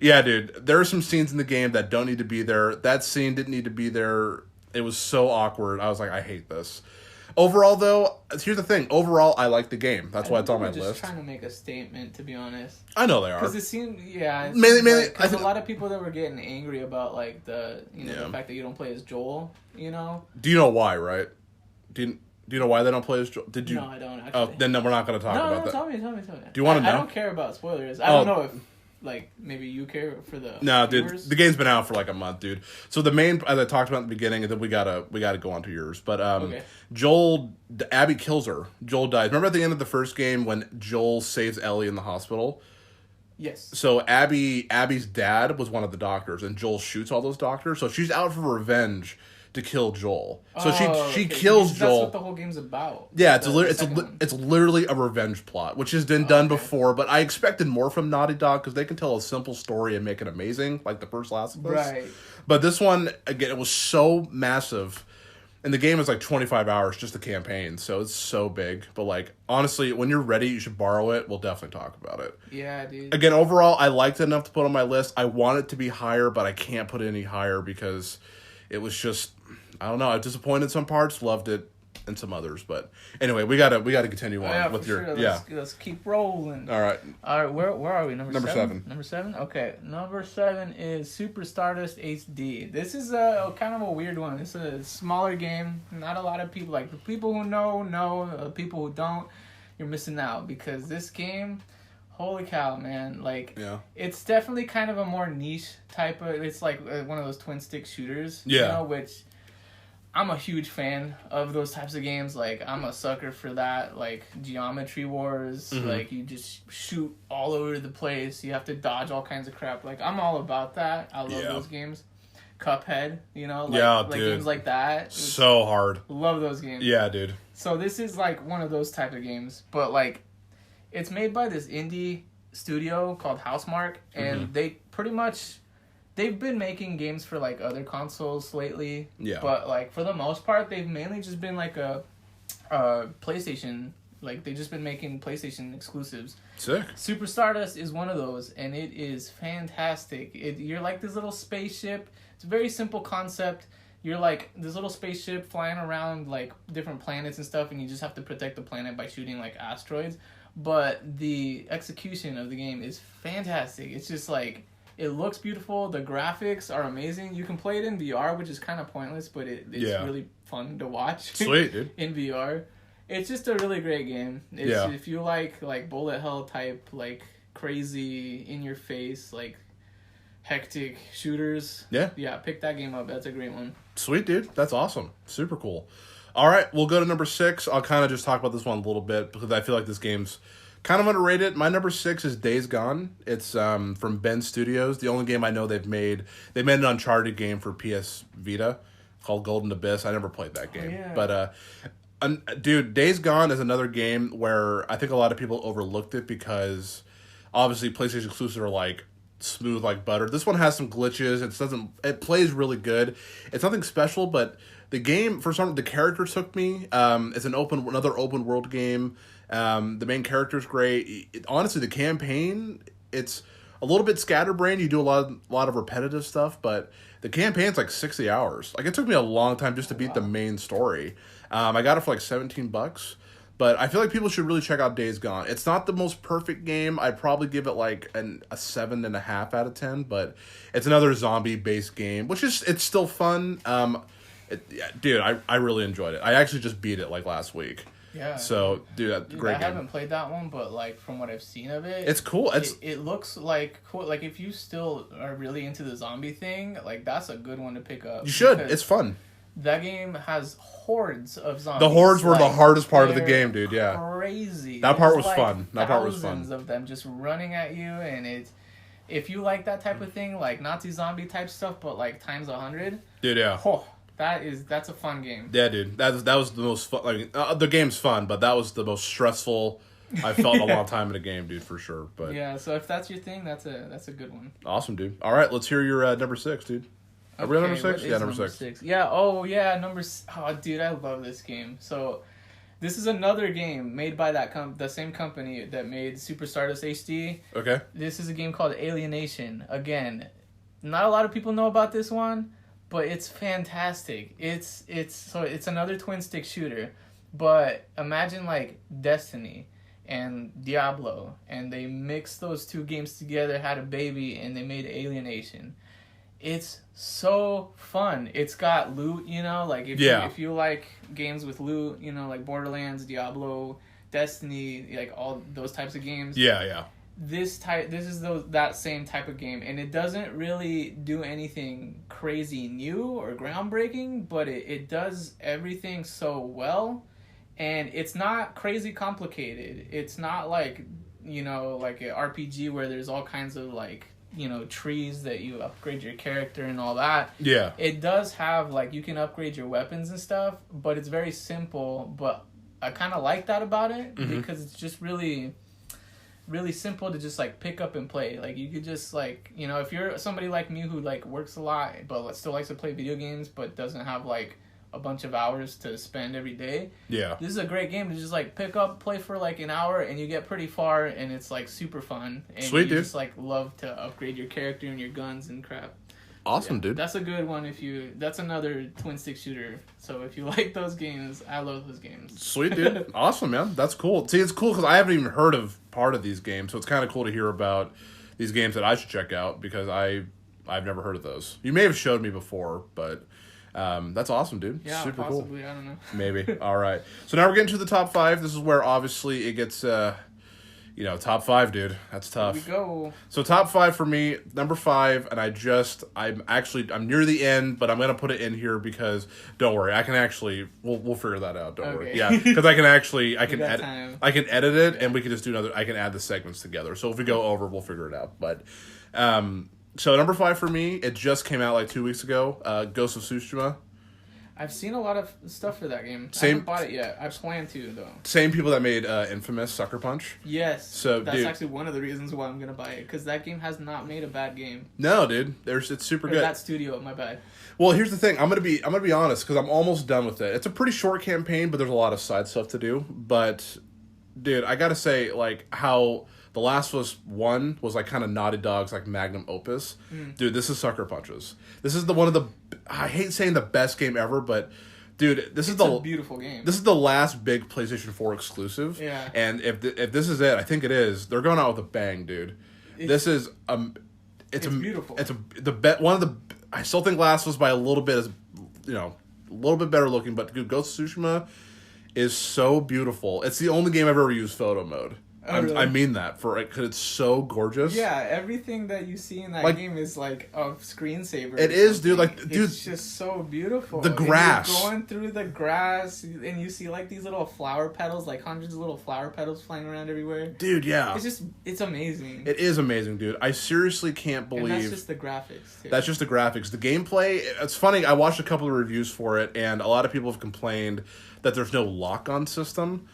yeah, dude, there are some scenes in the game that don't need to be there. That scene didn't need to be there. It was so awkward. I was like, I hate this. Overall, though, here's the thing. Overall, I like the game. That's why it's on my just list. Trying to make a statement, to be honest. I know they are. Because it seemed, mainly, because a lot of people that were getting angry about like the fact that you don't play as Joel. You know. Do you know why? Right? Do you know why they don't play as Joel? Did you? No, I don't actually. Oh, then we're not going to talk about that. Tell me. Do you want to know? I don't care about spoilers. I don't know if like maybe you care for the viewers. Dude, the game's been out for like a month, dude. So the main, as I talked about in the beginning, and then we gotta go on to yours. But okay. Joel, Abby kills her. Joel dies. Remember at the end of the first game when Joel saves Ellie in the hospital? Yes. So Abby's dad was one of the doctors, and Joel shoots all those doctors. So she's out for revenge to kill Joel. So she kills Joel. That's what the whole game's about. Yeah, it's literally a revenge plot, which has been done before. But I expected more from Naughty Dog because they can tell a simple story and make it amazing, like the first Last of Us. Right. But this one, again, it was so massive, and the game is like 25 hours just the campaign, so it's so big. But like honestly, when you're ready, you should borrow it. We'll definitely talk about it. Yeah, dude. Again, overall, I liked it enough to put on my list. I want it to be higher, but I can't put it any higher because it was just, I don't know. I was disappointed in some parts, loved it in some others. But anyway, we gotta continue on with your sure. Let's keep rolling. All right. Where are we? Number 7. Number 7. Okay. Number 7 is Super Stardust HD. This is a kind of a weird one. It's a smaller game. Not a lot of people like the people who know. People who don't, you're missing out because this game. Holy cow, man. Like, it's definitely kind of a more niche type of... It's like one of those twin-stick shooters, you know, which I'm a huge fan of those types of games. Like, I'm a sucker for that. Like, Geometry Wars. Like, you just shoot all over the place. You have to dodge all kinds of crap. Like, I'm all about that. I love those games. Cuphead, you know? Like, dude. games like that. So hard. Love those games. Yeah, dude. So this is, like, one of those type of games. But, like... It's made by this indie studio called Housemarque, and they pretty much, they've been making games for, like, other consoles lately. Yeah. But, like, for the most part, they've mainly just been, like, a PlayStation, like, they've just been making PlayStation exclusives. Sick. Super Stardust is one of those, and it is fantastic. You're like this little spaceship. It's a very simple concept. You're like this little spaceship flying around, like, different planets and stuff, and you just have to protect the planet by shooting, like, asteroids. But the execution of the game is fantastic. It's just like, it looks beautiful. The graphics are amazing. You can play it in VR, which is kind of pointless, but it's really fun to watch. Sweet, dude. In VR. It's just a really great game. If you like bullet hell type, like crazy, in your face, like hectic shooters. Yeah, pick that game up. That's a great one. Sweet, dude. That's awesome. Super cool. All right, we'll go to number 6. I'll kind of just talk about this one a little bit because I feel like this game's kind of underrated. My number 6 is Days Gone. It's from Ben Studios. The only game I know they've made an Uncharted game for PS Vita called Golden Abyss. I never played that game. But, dude, Days Gone is another game where I think a lot of people overlooked it because obviously PlayStation exclusives are like smooth like butter. This one has some glitches. It plays really good. It's nothing special, but the game, the characters took me. It's another open world game. The main character's great. Honestly, the campaign, it's a little bit scatterbrained. You do a lot of repetitive stuff, but the campaign's like 60 hours. Like, it took me a long time just to beat the main story. I got it for like $17, but I feel like people should really check out Days Gone. It's not the most perfect game. I'd probably give it like a 7.5 out of 10, but it's another zombie-based game, it's still fun. Dude, I really enjoyed it. I actually just beat it like last week. Yeah. So, dude, great game. I haven't played that one, but like from what I've seen of it, it's cool. It looks like cool. Like if you still are really into the zombie thing, like that's a good one to pick up. You should. It's fun. That game has hordes of zombies. The hordes were the hardest part of the game, dude. Yeah. Crazy. That part was fun. That part was fun. Thousands of them just running at you, and if you like that type of thing, like Nazi zombie type stuff, but like times 100. Dude, yeah. Oh, that's a fun game. Yeah, dude. That was the most fun. Like, the game's fun, but that was the most stressful I felt in a long time in a game, dude, for sure. But yeah, so if that's your thing, that's a good one. Awesome, dude. All right, let's hear your number 6, dude. Are we on number 6? Yeah, number 6. Yeah. Oh, dude, I love this game. So, this is another game made by the same company that made Super Stardust HD. Okay. This is a game called Alienation. Again, not a lot of people know about this one, but it's fantastic. It's another twin stick shooter, But imagine like Destiny and Diablo, and they mixed those two games together, had a baby, and they made Alienation. It's so fun. It's got loot, like if you like games with loot, like Borderlands, Diablo, Destiny, like all those types of games. Yeah. This is that same type of game, and it doesn't really do anything crazy new or groundbreaking, but it does everything so well, and it's not crazy complicated. It's not like like an RPG where there's all kinds of like trees that you upgrade your character and all that. Yeah. It does have like you can upgrade your weapons and stuff, but it's very simple. But I kind of like that about it because it's just really simple to just like pick up and play. Like you could just like if you're somebody like me who like works a lot but still likes to play video games but doesn't have like a bunch of hours to spend every day. Yeah. This is a great game to just like pick up, play for like an hour, and you get pretty far, and it's like super fun. And Sweet, you dude. just like love to upgrade your character and your guns and crap. Awesome, dude. That's a good one that's another twin stick shooter. So if you like those games, I love those games. Sweet, dude. Awesome, man. That's cool. See, it's cool because I haven't even heard of part of these games, so it's kind of cool to hear about these games that I should check out because I've never heard of those. You may have showed me before, but that's awesome, dude. Yeah, super possibly. cool. I don't know. Maybe. All right. So now we're getting to the top 5. This is where obviously it gets top 5, dude. That's tough. Here we go. So top 5 for me, number 5, and I'm near the end, but I'm gonna put it in here because don't worry, I can actually we'll figure that out. Don't worry, yeah, because I can edit it, and we can just do I can add the segments together. So if we go over, we'll figure it out. But so number 5 for me, it just came out like 2 weeks ago. Ghost of Tsushima. I've seen a lot of stuff for that game. I Same- haven't bought it yet. I plan to, though. Same people that made Infamous Sucker Punch. Yes. So, that's dude, actually one of the reasons why I'm going to buy it, because that game has not made a bad game. no, dude, it's super Or good. that studio, my bad. Well, here's the thing. I'm gonna be honest because I'm almost done with it. It's a pretty short campaign, but there's a lot of side stuff to do. But, dude, I gotta say, like, how The Last of Us 1 was like kind of Naughty Dog's like magnum opus. Dude, this is Sucker Punches. This is one of the, I hate saying the best game ever, but dude, this is a beautiful game. This is the last big PlayStation 4 exclusive. Yeah. And if this is it, I think it is. They're going out with a bang, dude. This is it's beautiful. It's one of the. I still think Last of Us by a little bit is, a little bit better looking, but dude, Ghost of Tsushima is so beautiful. It's the only game I've ever used photo mode. Really? I mean that because it's so gorgeous. Yeah, everything that you see in that game is like a screensaver. It is, dude. It's just so beautiful. The grass. And you're going through the grass, and you see like these little flower petals, like hundreds of little flower petals flying around everywhere. Dude, yeah. It's amazing. It is amazing, dude. I seriously can't believe. And that's just the graphics, too. That's just the graphics. The gameplay, it's funny, I watched a couple of reviews for it, and a lot of people have complained that there's no lock-on system.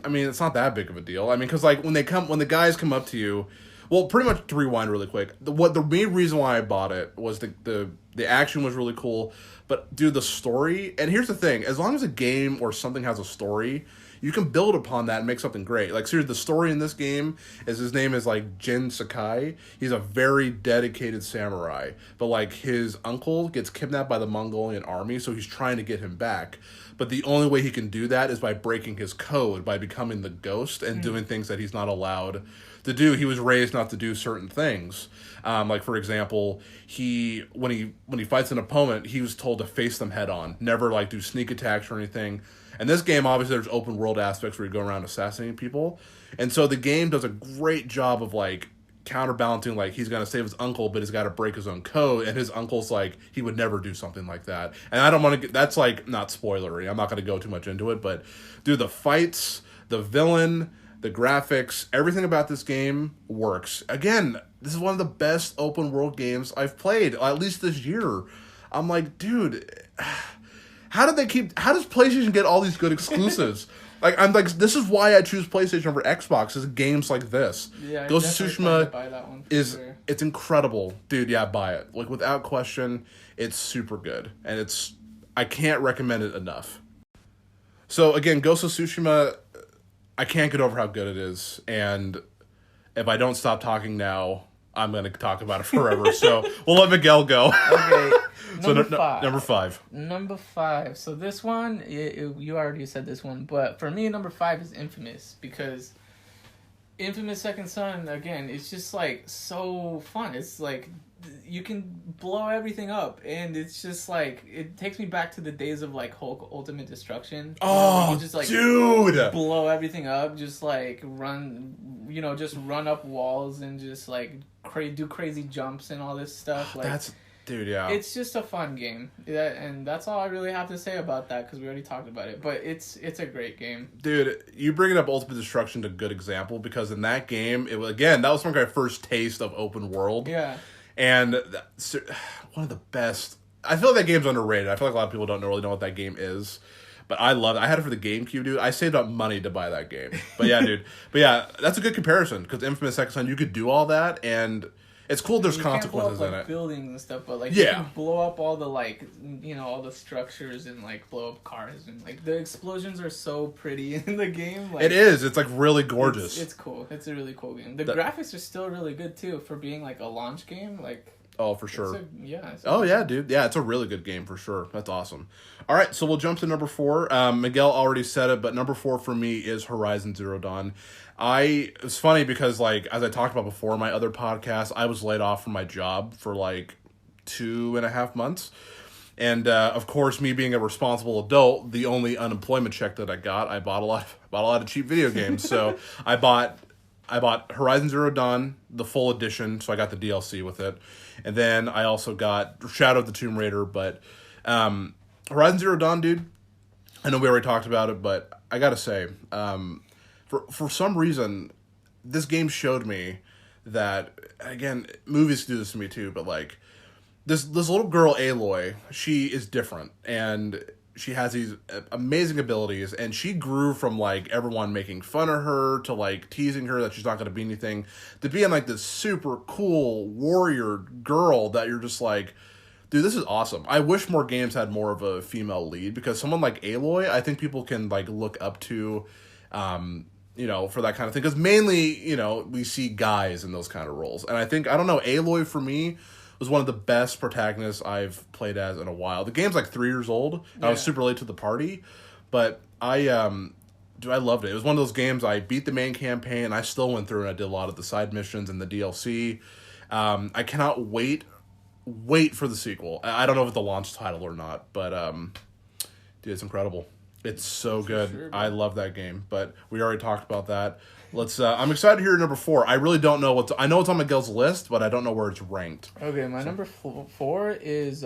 I mean, it's not that big of a deal. I mean, because like when the guys come up to you, well, pretty much to rewind really quick. The main reason why I bought it was the action was really cool, but dude, the story. And here's the thing: as long as a game or something has a story, you can build upon that and make something great. Like seriously, the story in this game is his name is like Jin Sakai. He's a very dedicated samurai, but like his uncle gets kidnapped by the Mongolian army, so he's trying to get him back. But the only way he can do that is by breaking his code, by becoming the ghost and doing things that he's not allowed to do. He was raised not to do certain things. Like for example, when he fights an opponent, he was told to face them head on, never like do sneak attacks or anything. And this game, obviously, there's open world aspects where you go around assassinating people, and so the game does a great job of like counterbalancing, like he's gonna save his uncle, but he's got to break his own code, and his uncle's like he would never do something like that. And I don't want to. That's like not spoilery. I'm not gonna go too much into it, but dude, the fights, the villain, the graphics, everything about this game works. Again, this is one of the best open world games I've played, at least this year. I'm like, dude, how does PlayStation get all these good exclusives? Like, I'm like, this is why I choose PlayStation over Xbox, is games like this. Yeah, Ghost of Tsushima sure. It's incredible. Dude, yeah, buy it. Like, without question, it's super good. And I can't recommend it enough. So, again, Ghost of Tsushima, I can't get over how good it is. And if I don't stop talking now, I'm going to talk about it forever. So we'll let Miguel go. Okay. So five. Number 5. Number 5. So this one, you already said this one, but for me, number 5 is Infamous, because Infamous Second Son, again, it's just like so fun. It's like you can blow everything up, and it's just like it takes me back to the days of like Hulk Ultimate Destruction. Oh, just like dude, blow everything up, just like just run up walls and just like do crazy jumps and all this stuff. Like dude, yeah. It's just a fun game, and that's all I really have to say about that, because we already talked about it. But it's a great game, dude. You bringing up Ultimate Destruction is a good example, because in that game, that was my first taste of open world. Yeah. And one of the best. I feel like that game's underrated. I feel like a lot of people don't really know what that game is. But I love it. I had it for the GameCube, dude. I saved up money to buy that game. But yeah, dude. But yeah, that's a good comparison, because Infamous Second Son, you could do all that, and it's cool there's consequences blow up, in it. Buildings and stuff, but like you can blow up all the all the structures and like blow up cars, and like the explosions are so pretty in the game. Like, it is. It's like really gorgeous. It's cool. It's a really cool game. The graphics are still really good too for being like a launch game. Like, oh, for sure. Yeah, dude. Yeah, it's a really good game for sure. That's awesome. All right, so we'll jump to number 4. Miguel already said it, but number 4 for me is Horizon Zero Dawn. It's funny because, like, as I talked about before in my other podcast, I was laid off from my job for like 2.5 months. And of course, me being a responsible adult, the only unemployment check that I got, I bought a lot of cheap video games. So I bought Horizon Zero Dawn, the full edition, so I got the DLC with it. And then I also got Shadow of the Tomb Raider, but Horizon Zero Dawn, dude, I know we already talked about it, but I gotta say, for some reason, this game showed me that, again, movies do this to me too, but like, this little girl, Aloy, she is different, and she has these amazing abilities, and she grew from like everyone making fun of her to like teasing her that she's not going to be anything, to being like this super cool warrior girl that you're just like, dude, this is awesome. I wish more games had more of a female lead, because someone like Aloy, I think people can like look up to, for that kind of thing. Because mainly, we see guys in those kind of roles. And I don't know, Aloy for me was one of the best protagonists I've played as in a while. The game's like 3 years old. Yeah. I was super late to the party. But I loved it. It was one of those games I beat the main campaign, and I still went through and I did a lot of the side missions and the DLC. I cannot wait for the sequel. I don't know if it's the launch title or not, but dude, it's incredible. It's so good. Sure, I love that game, but we already talked about that. I'm excited to hear number 4. I really don't know I know it's on Miguel's list, but I don't know where it's ranked. Okay, my number 4 is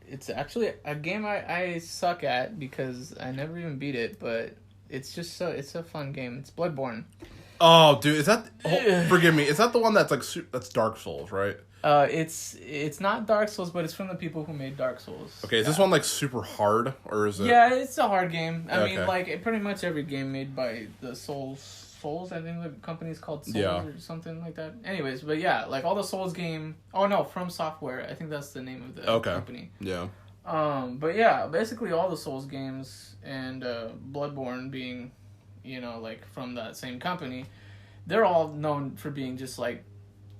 it's actually a game I suck at, because I never even beat it, but it's a fun game. It's Bloodborne. Oh, dude, is that forgive me, is that the one that's like that's Dark Souls, right? It's not Dark Souls, but it's from the people who made Dark Souls. Okay, is this one like super hard, or is it? Yeah, it's a hard game. I mean, like pretty much every game made by the Souls. I think the company's called Souls or something like that. Anyways, but yeah, like all the Souls game. Oh no, From Software. I think that's the name of the company. Yeah. But yeah, basically all the Souls games, and Bloodborne being, like from that same company, they're all known for being just like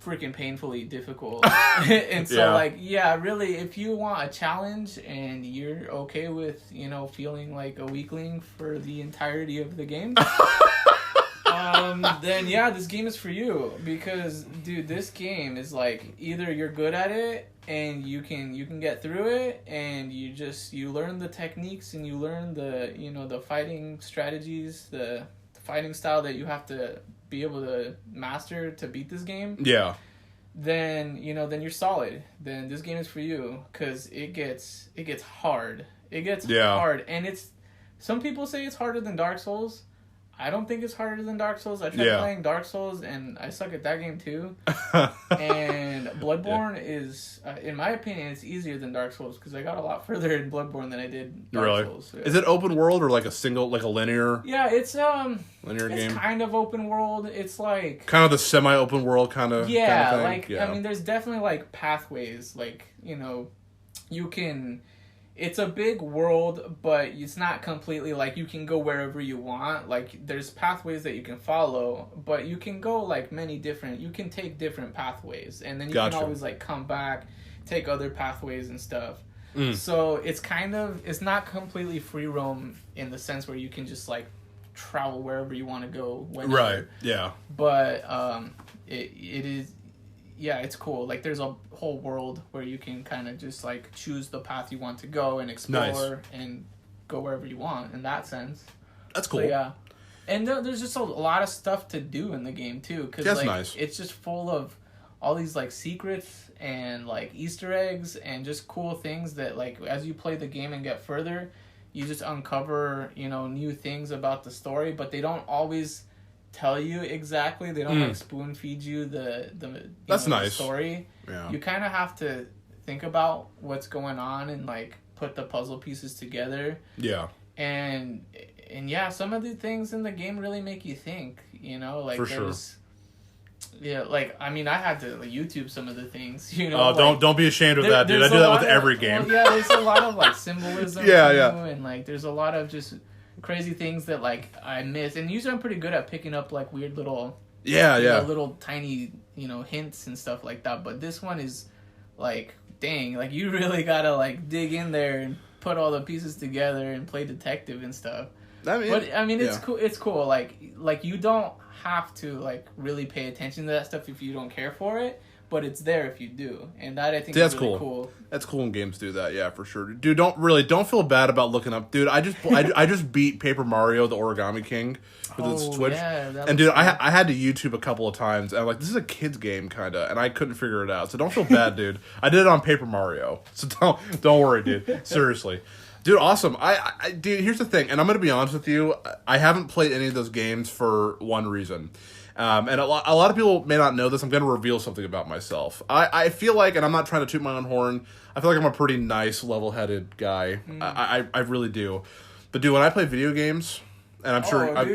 freaking painfully difficult. And so really, if you want a challenge and you're okay with feeling like a weakling for the entirety of the game, then yeah, this game is for you, because dude, this game is like, either you're good at it and you can get through it, and you learn the techniques, and you learn the the fighting strategies, the fighting style that you have to be able to master to beat this game. Yeah. Then then you're solid. Then this game is for you, because it gets hard. It gets hard, and some people say it's harder than Dark Souls. I don't think it's harder than Dark Souls. I tried playing Dark Souls, and I suck at that game too. And Bloodborne is, in my opinion, it's easier than Dark Souls, because I got a lot further in Bloodborne than I did Dark Souls. Yeah. Is it open world or like a linear? Yeah, it's linear game. It's kind of open world. It's like kind of the semi-open world kind of. Yeah, kind of thing. I mean, there's definitely like pathways. Like you can it's a big world, but it's not completely like you can go wherever you want. Like there's pathways that you can follow, but you can go like you can take different pathways, and then you can always like come back, take other pathways and stuff. So it's not completely free roam in the sense where you can just like travel wherever you want to go whenever. Right. Yeah. But it is. Yeah, it's cool. Like, there's a whole world where you can kind of just, like, choose the path you want to go and explore and go wherever you want in that sense. That's cool. So, yeah. And there's just a lot of stuff to do in the game, too. Because, like, it's just full of all these, like, secrets and, like, Easter eggs and just cool things that, like, as you play the game and get further, you just uncover, you know, new things about the story. But they don't always tell you exactly. They don't like spoon feed you the story. Yeah. You kind of have to think about what's going on and like put the puzzle pieces together. Yeah. And yeah, some of the things in the game really make you think, you know, like yeah, like I mean, I had to like, YouTube some of the things, you know. Oh, like, don't be ashamed of that, dude. I do that with every game. Well, yeah, there's a lot of like symbolism. And like there's a lot of just crazy things that like I miss, and usually I'm pretty good at picking up like weird little little tiny, you know, hints and stuff like that. But this one is like, dang, like you really gotta like dig in there and put all the pieces together and play detective and stuff. I mean, it's cool. It's cool. Like you don't have to like really pay attention to that stuff if you don't care for it. But it's there if you do, and that I think is really cool. That's cool when games do that, yeah, for sure. Dude, don't feel bad about looking up. Dude, I just beat Paper Mario: The Origami King with its Switch, and dude, I had to YouTube a couple of times, and I'm like, this is a kid's game, kinda, and I couldn't figure it out. So don't feel bad, dude. I did it on Paper Mario, so don't worry, dude. Seriously. Dude, awesome. Dude, here's the thing, and I'm gonna be honest with you. I haven't played any of those games for one reason. And a lot of people may not know this. I'm going to reveal something about myself. I feel like, and I'm not trying to toot my own horn, I feel like I'm a pretty nice, level-headed guy. I really do. But, dude, when I play video games, and I'm sure... I've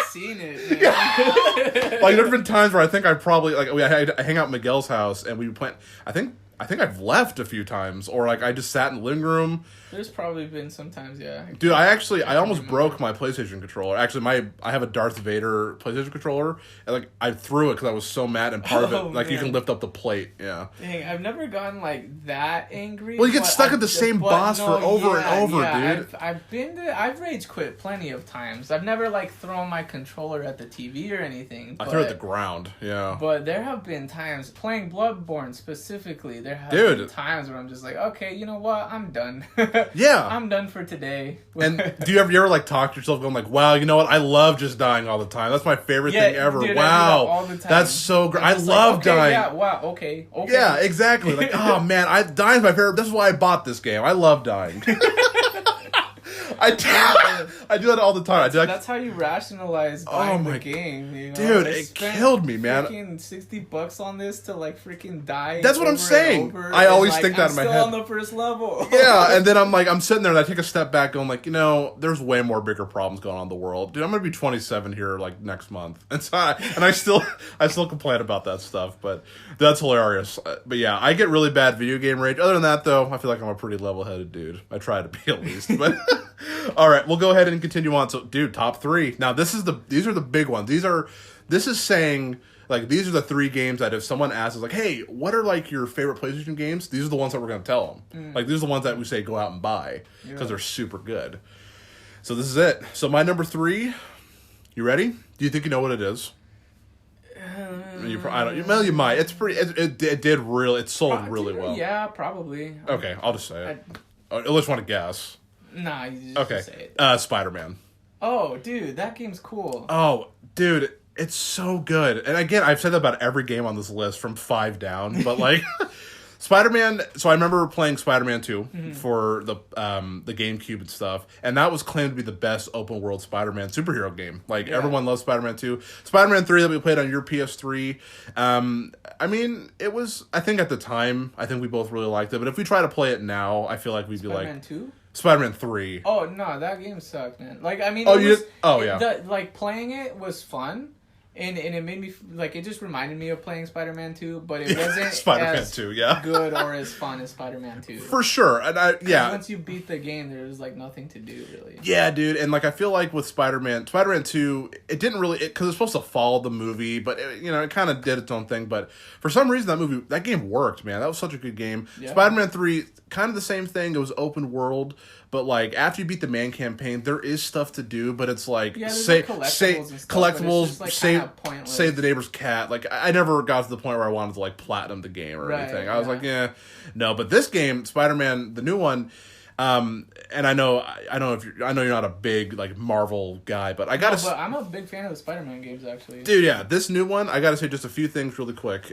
seen it, man. Yeah. Like, there's been times where I think I probably... Like, I hang out at Miguel's house, and we play... I think I've left a few times, or like I just sat in the living room. There's probably been sometimes, yeah. Dude, I almost broke my PlayStation controller. Actually, I have a Darth Vader PlayStation controller, and like I threw it because I was so mad. And part of it, like, man, you can lift up the plate. Yeah. Dang, I've never gotten like that angry. Well, you get stuck at the same boss for over and over, dude. I've rage quit plenty of times. I've never like thrown my controller at the TV or anything. I threw it at the ground. Yeah. But there have been times playing Bloodborne specifically. There have been times where I'm just like, okay, you know what? I'm done. Yeah. I'm done for today. And do you ever like talk to yourself going like, wow, you know what? I love just dying all the time. That's my favorite thing ever. Dude, wow. all the time. That's so great. I love dying. Yeah, wow, okay. Yeah, exactly. Like, oh man, dying's my favorite. This is why I bought this game. I love dying. I do that all the time. That's how you rationalize buying the game. You know? Dude, it killed me, man. Freaking $60 on this to like freaking die. That's what I'm saying. I always think that in my head. I'm still on the first level. Yeah, and then I'm sitting there and I take a step back, going like, you know, there's way more bigger problems going on in the world. Dude, I'm gonna be 27 here like next month, and so I still complain about that stuff, but that's hilarious. But yeah, I get really bad video game rage. Other than that, though, I feel like I'm a pretty level-headed dude. I try to be at least, but. All right, we'll go ahead and continue on. So, dude, top 3. Now, these are the big ones. This is saying, like, these are the 3 games that if someone asks us, like, hey, what are, like, your favorite PlayStation games? These are the ones that we're going to tell them. Like, these are the ones that we say go out and buy because they're super good. So, this is it. So, my number 3, you ready? Do you think you know what it is? You might. It's pretty. It sold really well. Yeah, probably. Okay, I'll just say it. Unless you want to guess. Nah, you just say it. Spider-Man. Oh, dude, that game's cool. Oh, dude, it's so good. And again, I've said that about every game on this list from 5 down, but like Spider-Man. So I remember playing Spider-Man 2 for the GameCube and stuff, and that was claimed to be the best open world Spider-Man superhero game. Like everyone loves Spider-Man 2. Spider-Man 3 that we played on your PS3. I mean, it was. I think at the time, I think we both really liked it. But if we try to play it now, I feel like we'd be like Spider-Man 2. Spider-Man 3. Oh no, that game sucked, man. Like I mean, like playing it was fun, And it made me, like, it just reminded me of playing Spider-Man 2, but it wasn't Spider-Man as 2, yeah. good or as fun as Spider-Man 2. For sure. And once you beat the game, there was, like, nothing to do, really. Yeah, dude. And, like, I feel like with Spider-Man 2, it didn't really, because it's supposed to follow the movie, but, it kind of did its own thing. But for some reason, that game worked, man. That was such a good game. Yeah. Spider-Man 3, kind of the same thing. It was open world. But, like, after you beat the main campaign, there is stuff to do, but it's like, collectibles, save the neighbor's cat. Like, I never got to the point where I wanted to, like, platinum the game or anything. I was like, no. But this game, Spider-Man, the new one, and I know you're not a big, like, Marvel guy, but but I'm a big fan of the Spider-Man games, actually. Dude, yeah, this new one, I gotta say just a few things really quick.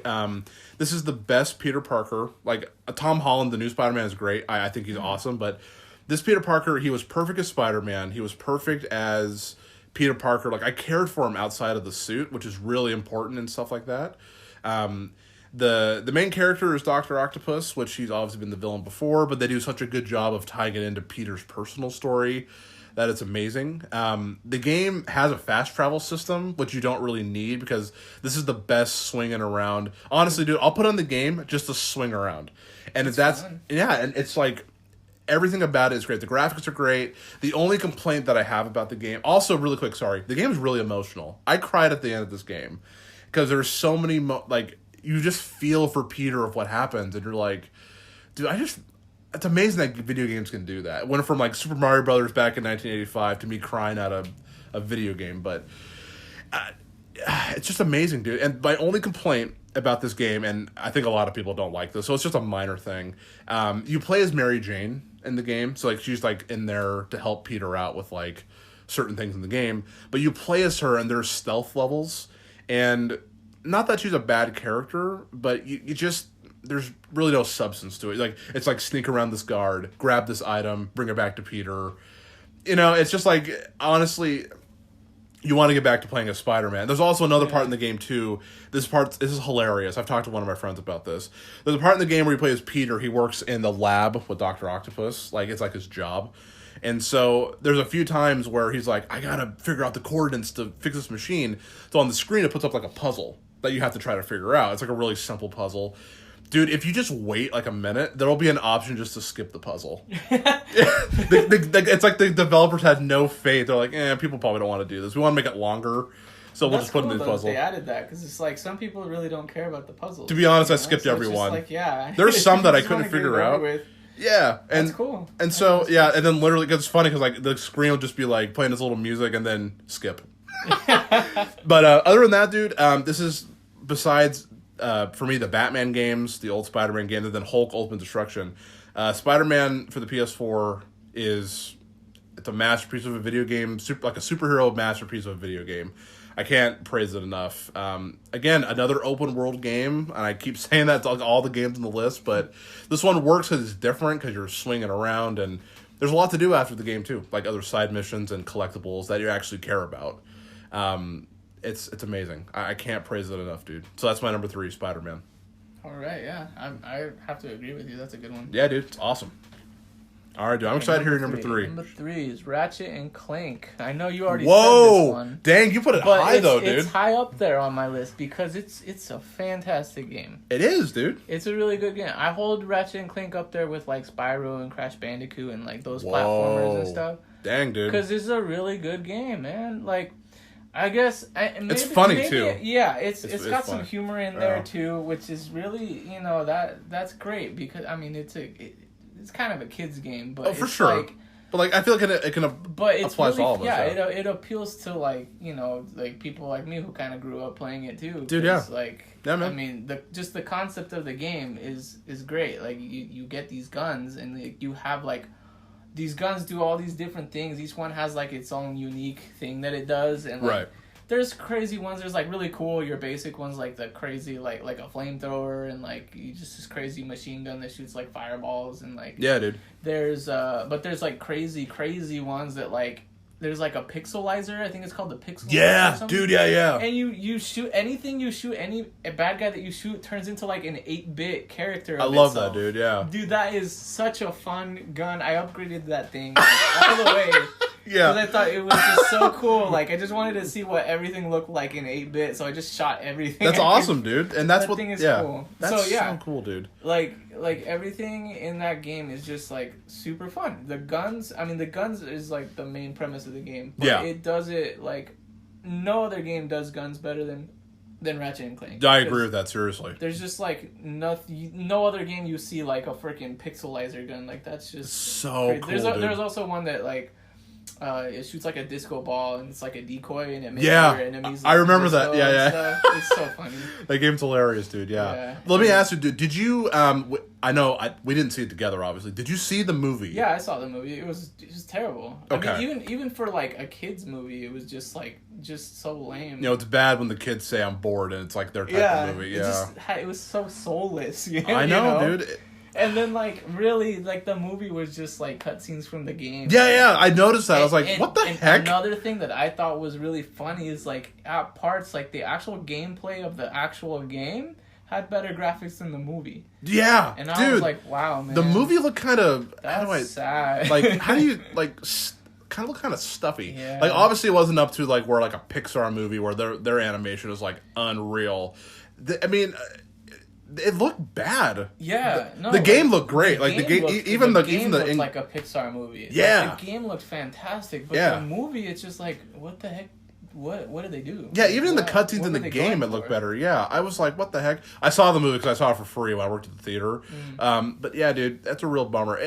This is the best Peter Parker. Like, Tom Holland, the new Spider-Man, is great. I think he's awesome, but this Peter Parker, he was perfect as Spider-Man. He was perfect as Peter Parker. Like, I cared for him outside of the suit, which is really important and stuff like that. The main character is Dr. Octopus, which he's obviously been the villain before, but they do such a good job of tying it into Peter's personal story that it's amazing. The game has a fast travel system, which you don't really need because this is the best swinging around. Honestly, dude, I'll put on the game just to swing around. And and it's like, everything about it is great. The graphics are great. The only complaint that I have about the game... Also, really quick, sorry. The game is really emotional. I cried at the end of this game. Because there's so many... you just feel for Peter of what happens. And you're like... Dude, it's amazing that video games can do that. It went from, like, Super Mario Brothers back in 1985 to me crying out of a video game. But... it's just amazing, dude. And my only complaint about this game, and I think a lot of people don't like this, so it's just a minor thing. You play as Mary Jane in the game, so like she's like in there to help Peter out with like certain things in the game, but you play as her and there's stealth levels, and not that she's a bad character, but you just, there's really no substance to it. Like, it's like sneak around this guard, grab this item, bring it back to Peter. It's just like, honestly, you want to get back to playing as Spider-Man. There's also another part in the game, too. This is hilarious. I've talked to one of my friends about this. There's a part in the game where he plays Peter. He works in the lab with Dr. Octopus. Like, it's like his job. And so there's a few times where he's like, I gotta figure out the coordinates to fix this machine. So on the screen, it puts up like a puzzle that you have to try to figure out. It's like a really simple puzzle. Dude, if you just wait like a minute, there'll be an option just to skip the puzzle. It's like the developers had no faith. They're like, people probably don't want to do this. We want to make it longer, so we'll just put in the puzzle. They added that because it's like some people really don't care about the puzzles. To be honest, I skipped every one. Like, there's some that I couldn't figure out. Yeah, and that's cool. And so and then literally, cause it's funny because like the screen will just be like playing this little music and then skip. But other than that, dude, this is besides. For me, the Batman games, the old Spider-Man games, and then Hulk Ultimate Destruction. Spider-Man for the PS4 it's a masterpiece of a video game, like a superhero masterpiece of a video game. I can't praise it enough. Again, another open world game, and I keep saying that to all the games on the list, but this one works because it's different, because you're swinging around, and there's a lot to do after the game too, like other side missions and collectibles that you actually care about. It's amazing. I can't praise it enough, dude. So that's my number 3, Spider-Man. All right, yeah. I have to agree with you. That's a good one. Yeah, dude. It's awesome. All right, dude. I'm excited to hear your number 3. Number 3 is Ratchet and Clank. I know you already said this one. Dang, you put it high, though, dude. It's high up there on my list because it's a fantastic game. It is, dude. It's a really good game. I hold Ratchet and Clank up there with, like, Spyro and Crash Bandicoot and, like, those platformers and stuff. Dang, dude. Because it's a really good game, man. Like... I guess it's funny too. Yeah, it's got some humor in there too, which is really that's great because I mean it's kind of a kids game, but for sure. Like, but like I feel like it can apply to all of us. Yeah, it appeals to like people like me who kind of grew up playing it too. Dude, yeah. Man. I mean the concept of the game is great. Like you get these guns and you have like. These guns do all these different things. Each one has, like, its own unique thing that it does. And, like, there's crazy ones. There's, like, really cool, your basic ones, like the crazy, like a flamethrower and, like, just this crazy machine gun that shoots, like, fireballs and, like... Yeah, dude. But there's, like, crazy ones that, like... There's, like, a pixelizer. I think it's called the pixelizer. Yeah, dude, yeah. And you shoot... Anything you shoot, a bad guy that you shoot turns into, like, an 8-bit character. I love that, dude, yeah. Dude, that is such a fun gun. I upgraded that thing all the way. Yeah. Because I thought it was just so cool. Like, I just wanted to see what everything looked like in 8-bit, so I just shot everything. That's awesome, dude. And that's that what thing is yeah. cool. That's so cool, dude. Like everything in that game is just like super fun. The guns is like the main premise of the game. But it does it like no other game does guns better than Ratchet and Clank. I agree with that, seriously. There's just like no other game you see like a freaking pixelizer gun. Like that's just so crazy. cool. There's also one that like it shoots like a disco ball and it's like a decoy and it makes your enemies. I remember that. Yeah. It's so funny. That game's hilarious, dude. Yeah. Let me ask you, dude. Did you? I know we didn't see it together, obviously. Did you see the movie? Yeah, I saw the movie. It was terrible. Okay. I mean, even for like a kids movie, it was just so lame. You know, it's bad when the kids say I'm bored and it's like their type of movie. Yeah. It was so soulless. I know, dude. And then, like, really, like, the movie was just, like, cutscenes from the game. Yeah, I noticed that. I was like, what the heck? Another thing that I thought was really funny is, like, at parts, like, the actual gameplay of the actual game had better graphics than the movie. Yeah, and I was like, wow, man. The movie looked kind of... That's sad. Like, how do you, like... kind of look kind of stuffy. Yeah. Like, obviously it wasn't up to, like, where, like, a Pixar movie where their animation is, like, unreal. I mean... It looked bad. Yeah, the game looked great. Like the game looked like a Pixar movie. Yeah, like, the game looked fantastic. But the movie, it's just like, what the heck? What did they do? Yeah, even in the cutscenes in the game, it looked better. Yeah, I was like, what the heck? I saw the movie because I saw it for free when I worked at the theater. But yeah, dude, that's a real bummer.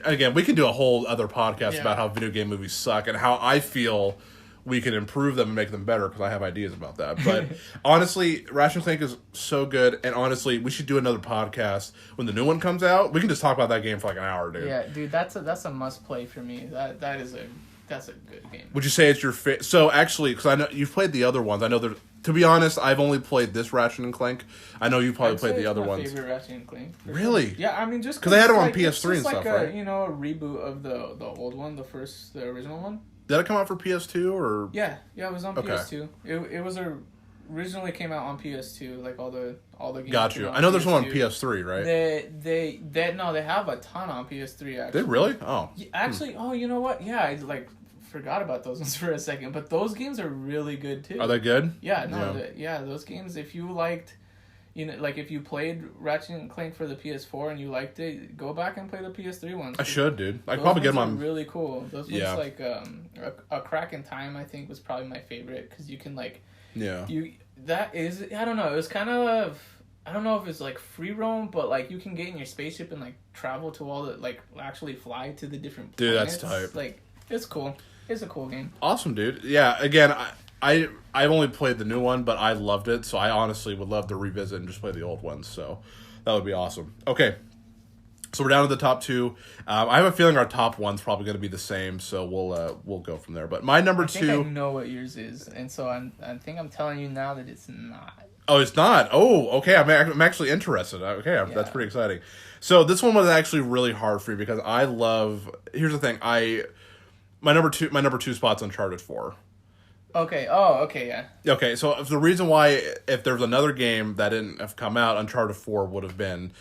Again, we can do a whole other podcast about how video game movies suck and how I feel we can improve them and make them better because I have ideas about that. But honestly, Ratchet and Clank is so good. And honestly, we should do another podcast when the new one comes out. We can just talk about that game for like an hour, dude. Yeah, dude, that's a must play for me. That's a good game. Would you say it's your favorite? So actually, because I know you've played the other ones. I know there. To be honest, I've only played this Ratchet and Clank. I know you've probably played the other ones. Favorite Ratchet and Clank. Really? Sure. Yeah, I mean just because they had them on like, PS3 and stuff, right? A reboot of the old one, the original one. Did it come out for PS2 or? Yeah, it was on PS2. It was originally came out on PS2, like all the games. Got you. I know there's one on PS3, right? They have a ton on PS3 actually. They really? Oh. Actually, oh, you know what? Yeah, I forgot about those ones for a second, but those games are really good too. Are they good? Yeah, no, those games. If you liked, like if you played Ratchet and Clank for the PS4 and you liked it, go back and play the PS3 ones. I should, dude. I probably get them on. Really cool. Those ones like a Crack in Time, I think was probably my favorite because you can like. Yeah. I don't know. It was kind of. I don't know if it's like free roam, but like you can get in your spaceship and like travel to all the like actually fly to the different planets. Dude, that's tight. Like it's cool. It's a cool game. Awesome, dude. Yeah. Again, I've only played the new one, but I loved it. So I honestly would love to revisit and just play the old ones. So that would be awesome. Okay. So we're down to the top two. I have a feeling our top one's probably going to be the same, so we'll go from there. But my number two. I think I know what yours is, and so I think I'm telling you now that it's not. Oh, it's not. Oh, okay. I'm actually interested. Okay, that's pretty exciting. So this one was actually really hard for me because I love. Here's the thing. My number two spot's Uncharted 4. Okay. Oh, okay. Yeah. Okay. So the reason why, if there was another game that didn't have come out, Uncharted 4 would have been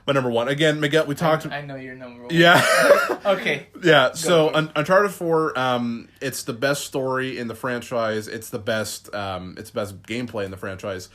my number one. Again, Miguel, we talked. I know your number one. Yeah. Okay. Yeah. So Uncharted 4, it's the best story in the franchise. It's the best gameplay in the franchise.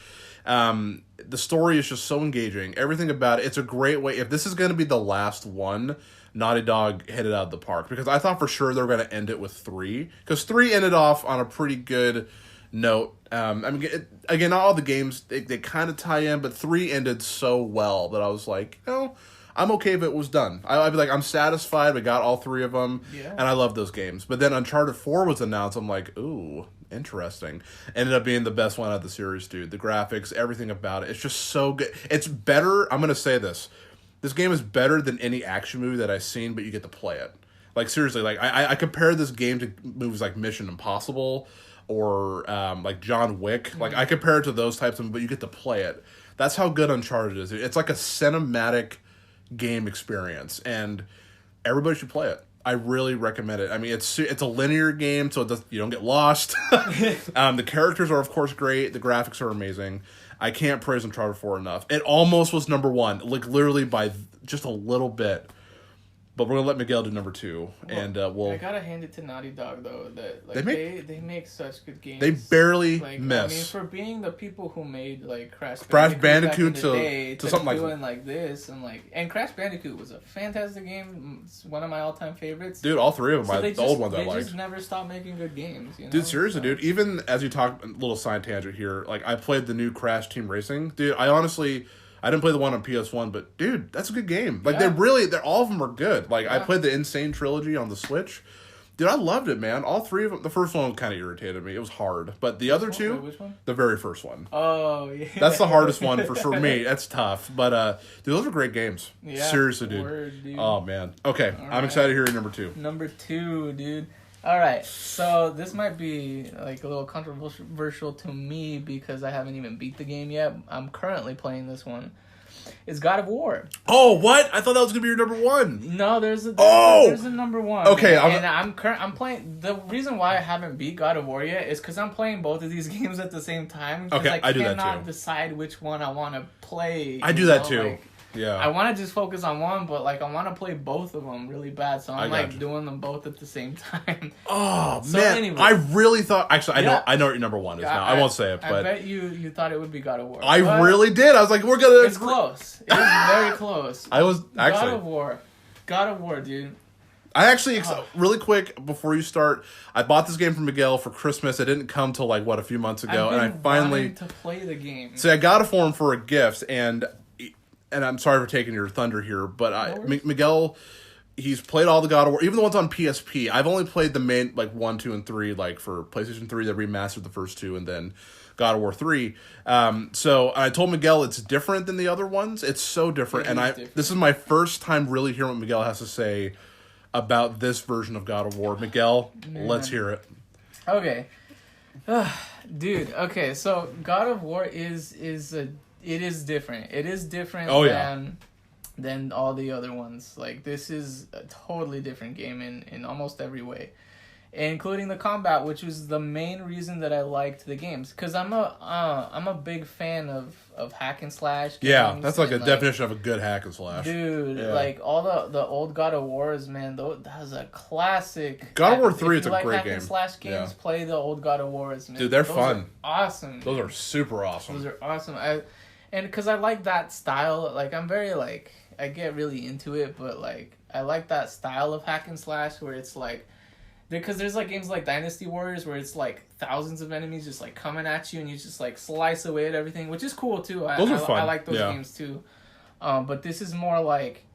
The story is just so engaging. Everything about it. It's a great way. If this is going to be the last one, Naughty Dog hit it out of the park because I thought for sure they were going to end it with 3 because 3 ended off on a pretty good note. Again, not all the games they kind of tie in, but 3 ended so well that I was like, I'm okay if it was done. I'd be like, I'm satisfied. We got all 3 of them, and I love those games. But then Uncharted 4 was announced. I'm like, ooh, interesting. Ended up being the best one out of the series, dude. The graphics, everything about it, it's just so good. It's better. I'm gonna say this. This game is better than any action movie that I've seen, but you get to play it. Like, seriously, like, I compare this game to movies like Mission Impossible or, like, John Wick. Like, I compare it to those types of, but you get to play it. That's how good Uncharted is. It's like a cinematic game experience, and everybody should play it. I really recommend it. I mean, it's a linear game, so you don't get lost. The characters are, of course, great. The graphics are amazing. I can't praise Uncharted 4 enough. It almost was number one, like literally by just a little bit. But we're gonna let Miguel do number 2, and we'll. I gotta hand it to Naughty Dog though. That like, they make such good games. They barely miss. I mean, for being the people who made like Crash Bandicoot to something like doing like this and Crash Bandicoot was a fantastic game. It's one of my all-time favorites. Dude, all 3 of them, the old ones I liked. They just never stop making good games. You know? Dude, seriously, dude. Even as you talk, a little side tangent here. Like I played the new Crash Team Racing. Dude, I didn't play the one on PS1, but dude, that's a good game. Like they're all of them are good. Like I played the Insane Trilogy on the Switch. Dude, I loved it, man. All 3 of them. The first one kind of irritated me. It was hard, but the other 2, which one? The very first one. Oh yeah, that's the hardest one for me. That's tough, but dude, those are great games. Yeah, seriously, dude. Word, dude. Oh man. Okay, I'm excited to hear your number 2. Number 2, dude. All right, so this might be like a little controversial to me because I haven't even beat the game yet. I'm currently playing this one. It's God of War. Oh, what? I thought that was gonna be your number 1. No, there's a number 1. Okay, I'm playing. The reason why I haven't beat God of War yet is because I'm playing both of these games at the same time. Okay, I do that too. I cannot decide which one I want to play. I do that too. Yeah. I want to just focus on one, but like I want to play both of them really bad, so I'm like doing them both at the same time. Oh so man, anyway, I really thought. Actually, I know what your number 1 is now. I won't say it, but I bet you thought it would be God of War. I really did. I was like, we're gonna. It's close. It was very close. I was actually God of War, dude. I actually, really quick before you start, I bought this game from Miguel for Christmas. It didn't come till like a few months ago, and I finally to play the game. So I got it for him for a gift, and I'm sorry for taking your thunder here, but Miguel, he's played all the God of War, even the ones on PSP. I've only played the main, like, 1, 2, and 3, like, for PlayStation 3, they remastered the first 2, and then God of War 3. So I told Miguel it's different than the other ones. It's so different, this is my first time really hearing what Miguel has to say about this version of God of War. Miguel, let's hear it. Okay. Dude, okay, so God of War is different. It is different than all the other ones. Like, this is a totally different game in almost every way, including the combat, which was the main reason that I liked the games. Because I'm a big fan of hack and slash games. Yeah, that's like a definition of a good hack and slash. Dude, like all the old God of Wars, man, that was a classic. God of War 3 is a great game. Hack and slash games, play the old God of Wars, man. Dude, they're fun. Awesome. Those are super awesome. Those are awesome. And because I like that style, like, I'm very, like, I get really into it, but, like, I like that style of hack and slash where it's, like, because there's, like, games like Dynasty Warriors where it's, like, thousands of enemies just, like, coming at you and you just, like, slice away at everything, which is cool, too. Those are fun. I like those games, too. But this is more, like,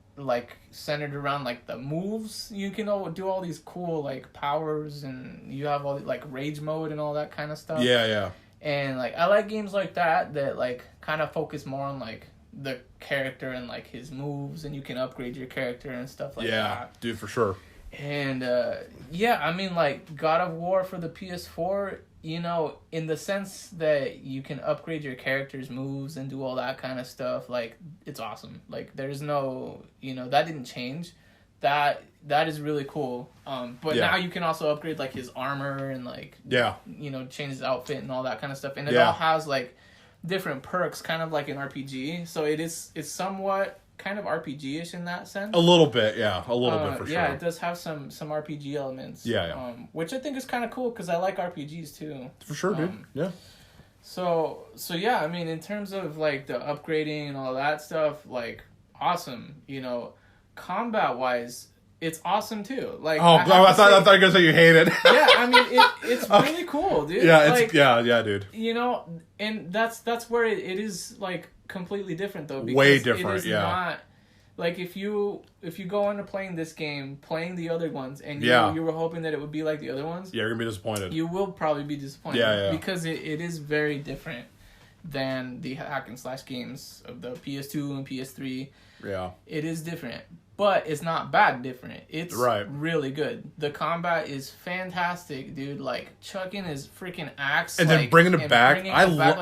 centered around, like, the moves. You can do all these cool, like, powers, and you have all, like, rage mode and all that kind of stuff. Yeah. And, like, I like games like that, like, kind of focus more on, like, the character and, like, his moves, and you can upgrade your character and stuff like that. Yeah, dude, for sure. And, I mean, like, God of War for the PS4, you know, in the sense that you can upgrade your character's moves and do all that kind of stuff, like, it's awesome. Like, there's no, that didn't change. That is really cool. But now you can also upgrade, like, his armor and, like, change his outfit and all that kind of stuff. And it all has, like, different perks, kind of like an RPG. So it's somewhat kind of RPG-ish in that sense. A little bit, yeah. A little bit, for sure. Yeah, it does have some RPG elements. Yeah. Which I think is kind of cool, because I like RPGs, too. For sure, dude. Yeah. So, yeah, I mean, in terms of, like, the upgrading and all that stuff, like, awesome, combat-wise, it's awesome too. Like, I thought you were gonna say you hate it. Yeah, I mean, it's really cool, dude. Yeah, like, dude. And that's where it is, like, completely different though. Because way different. It is not like if you go into playing this game, playing the other ones, and you were hoping that it would be like the other ones. Yeah, you're gonna be disappointed. You will probably be disappointed. Yeah. Because it is very different than the hack and slash games of the PS2 and PS3. Yeah. It is different. But it's not bad different. It's really good. The combat is fantastic, dude. Like, chucking his freaking axe. And then bringing it back.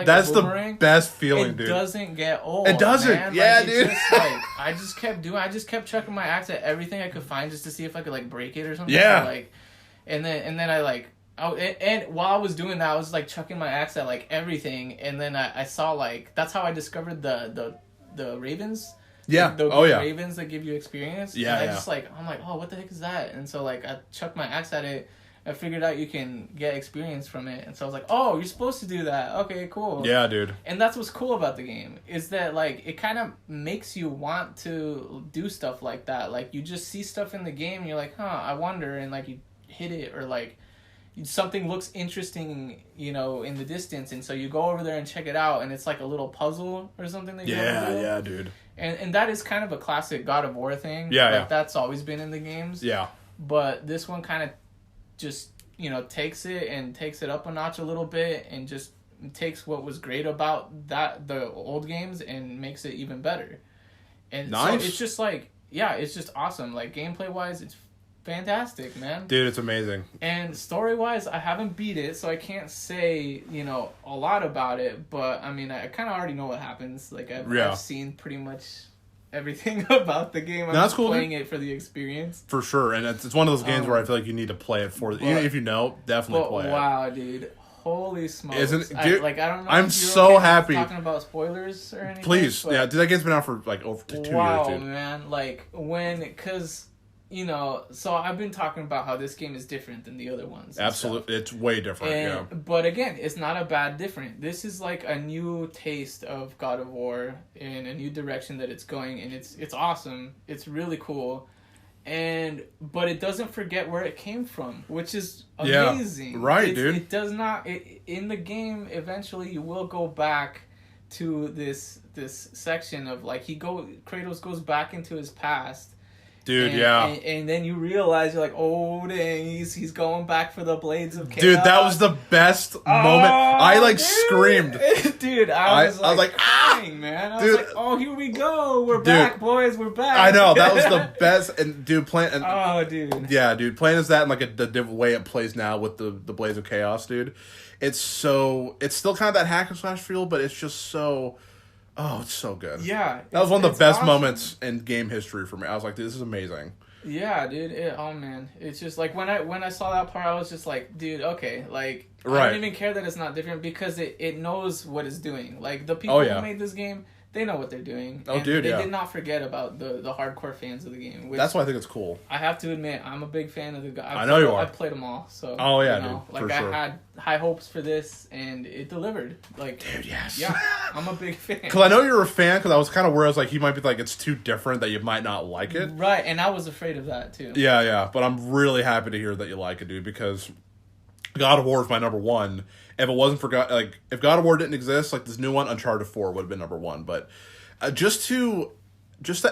That's the best feeling, dude. It doesn't get old. It doesn't. Man. Yeah, like, dude. Just, I just kept chucking my axe at everything I could find just to see if I could, like, break it or something. Yeah. Like, and then I, like... and while I was doing that, I was, like, chucking my axe at, like, everything. And then I saw, like... That's how I discovered the ravens. Yeah. The Oh, yeah. ravens that give you experience. Yeah, and yeah. I just like, I'm like, oh, what the heck is that? And so like I chucked my axe at it. I figured out you can get experience from it, and so I was like, oh, you're supposed to do that. Okay, cool. Yeah, dude. And that's what's cool about the game, is that like it kind of makes you want to do stuff like that. Like you just see stuff in the game and you're like, huh, I wonder, and like you hit it, or like something looks interesting, you know, in the distance, and so you go over there and check it out, and it's like a little puzzle or something that you want to do. Yeah, dude. And that is kind of a classic God of War thing. Yeah, like, that's always been in the games. Yeah. But this one kind of just, you know, takes it up a notch a little bit, and just takes what was great about the old games and makes it even better. And nice. So it's just like, yeah, it's just awesome. Like gameplay wise, it's fantastic, man. Dude, it's amazing. And story wise, I haven't beat it, so I can't say, you know, a lot about it, but I mean, I kind of already know what happens. Like I've seen pretty much everything about the game. I'm that's just cool, playing dude. it for the experience. For sure, and it's one of those games where I feel like you need to play it for. Even if you know, definitely play it. Wow, dude. Holy smokes. Isn't it, dude, I don't know. I'm if you're so okay happy. Talking about spoilers or anything. Please, yeah, dude, that game's been out for like over 2 years, dude. Wow, man. Like, because, you know, so I've been talking about how this game is different than the other ones. Absolutely. It's way different, yeah. But again, it's not a bad different. This is like a new taste of God of War in a new direction that it's going, and it's awesome. It's really cool. But it doesn't forget where it came from, which is amazing. Yeah, right, dude. It does not. In the game, eventually you will go back to this section of like Kratos goes back into his past. Dude, and then you realize, you're like, oh dang, he's going back for the blades of chaos. Dude, that was the best moment. I like screamed. Dude, I was like crying, man. I was like, oh, here we go. We're back, boys. We're back. I know, that was the best. And dude, playing. Oh, dude. Yeah, dude, playing as that and like the different way it plays now with the blades of chaos, dude. It's still kind of that hack and slash feel, but it's just so. Oh, it's so good. Yeah. That was one of the best moments in game history for me. I was like, dude, this is amazing. Yeah, dude. Oh, man. It's just like when I saw that part, I was just like, dude, okay. Like, right. I don't even care that it's not different because it knows what it's doing. Like, the people who made this game, they know what they're doing. Oh, dude, They did not forget about the hardcore fans of the game. Which that's why I think it's cool. I have to admit, I'm a big fan of the guy. I know you are. I've played them all. So. Oh, yeah, you know, dude. like, for sure. I had high hopes for this, and it delivered. Like, dude, yes. Yeah, I'm a big fan. Because I know you're a fan, because I was kind of worried. I was like, he might be like, it's too different that you might not like it. Right, and I was afraid of that, too. Yeah. But I'm really happy to hear that you like it, dude, because God of War is my number one. If it wasn't for if God of War didn't exist, like this new one, Uncharted 4 would have been number one. But just to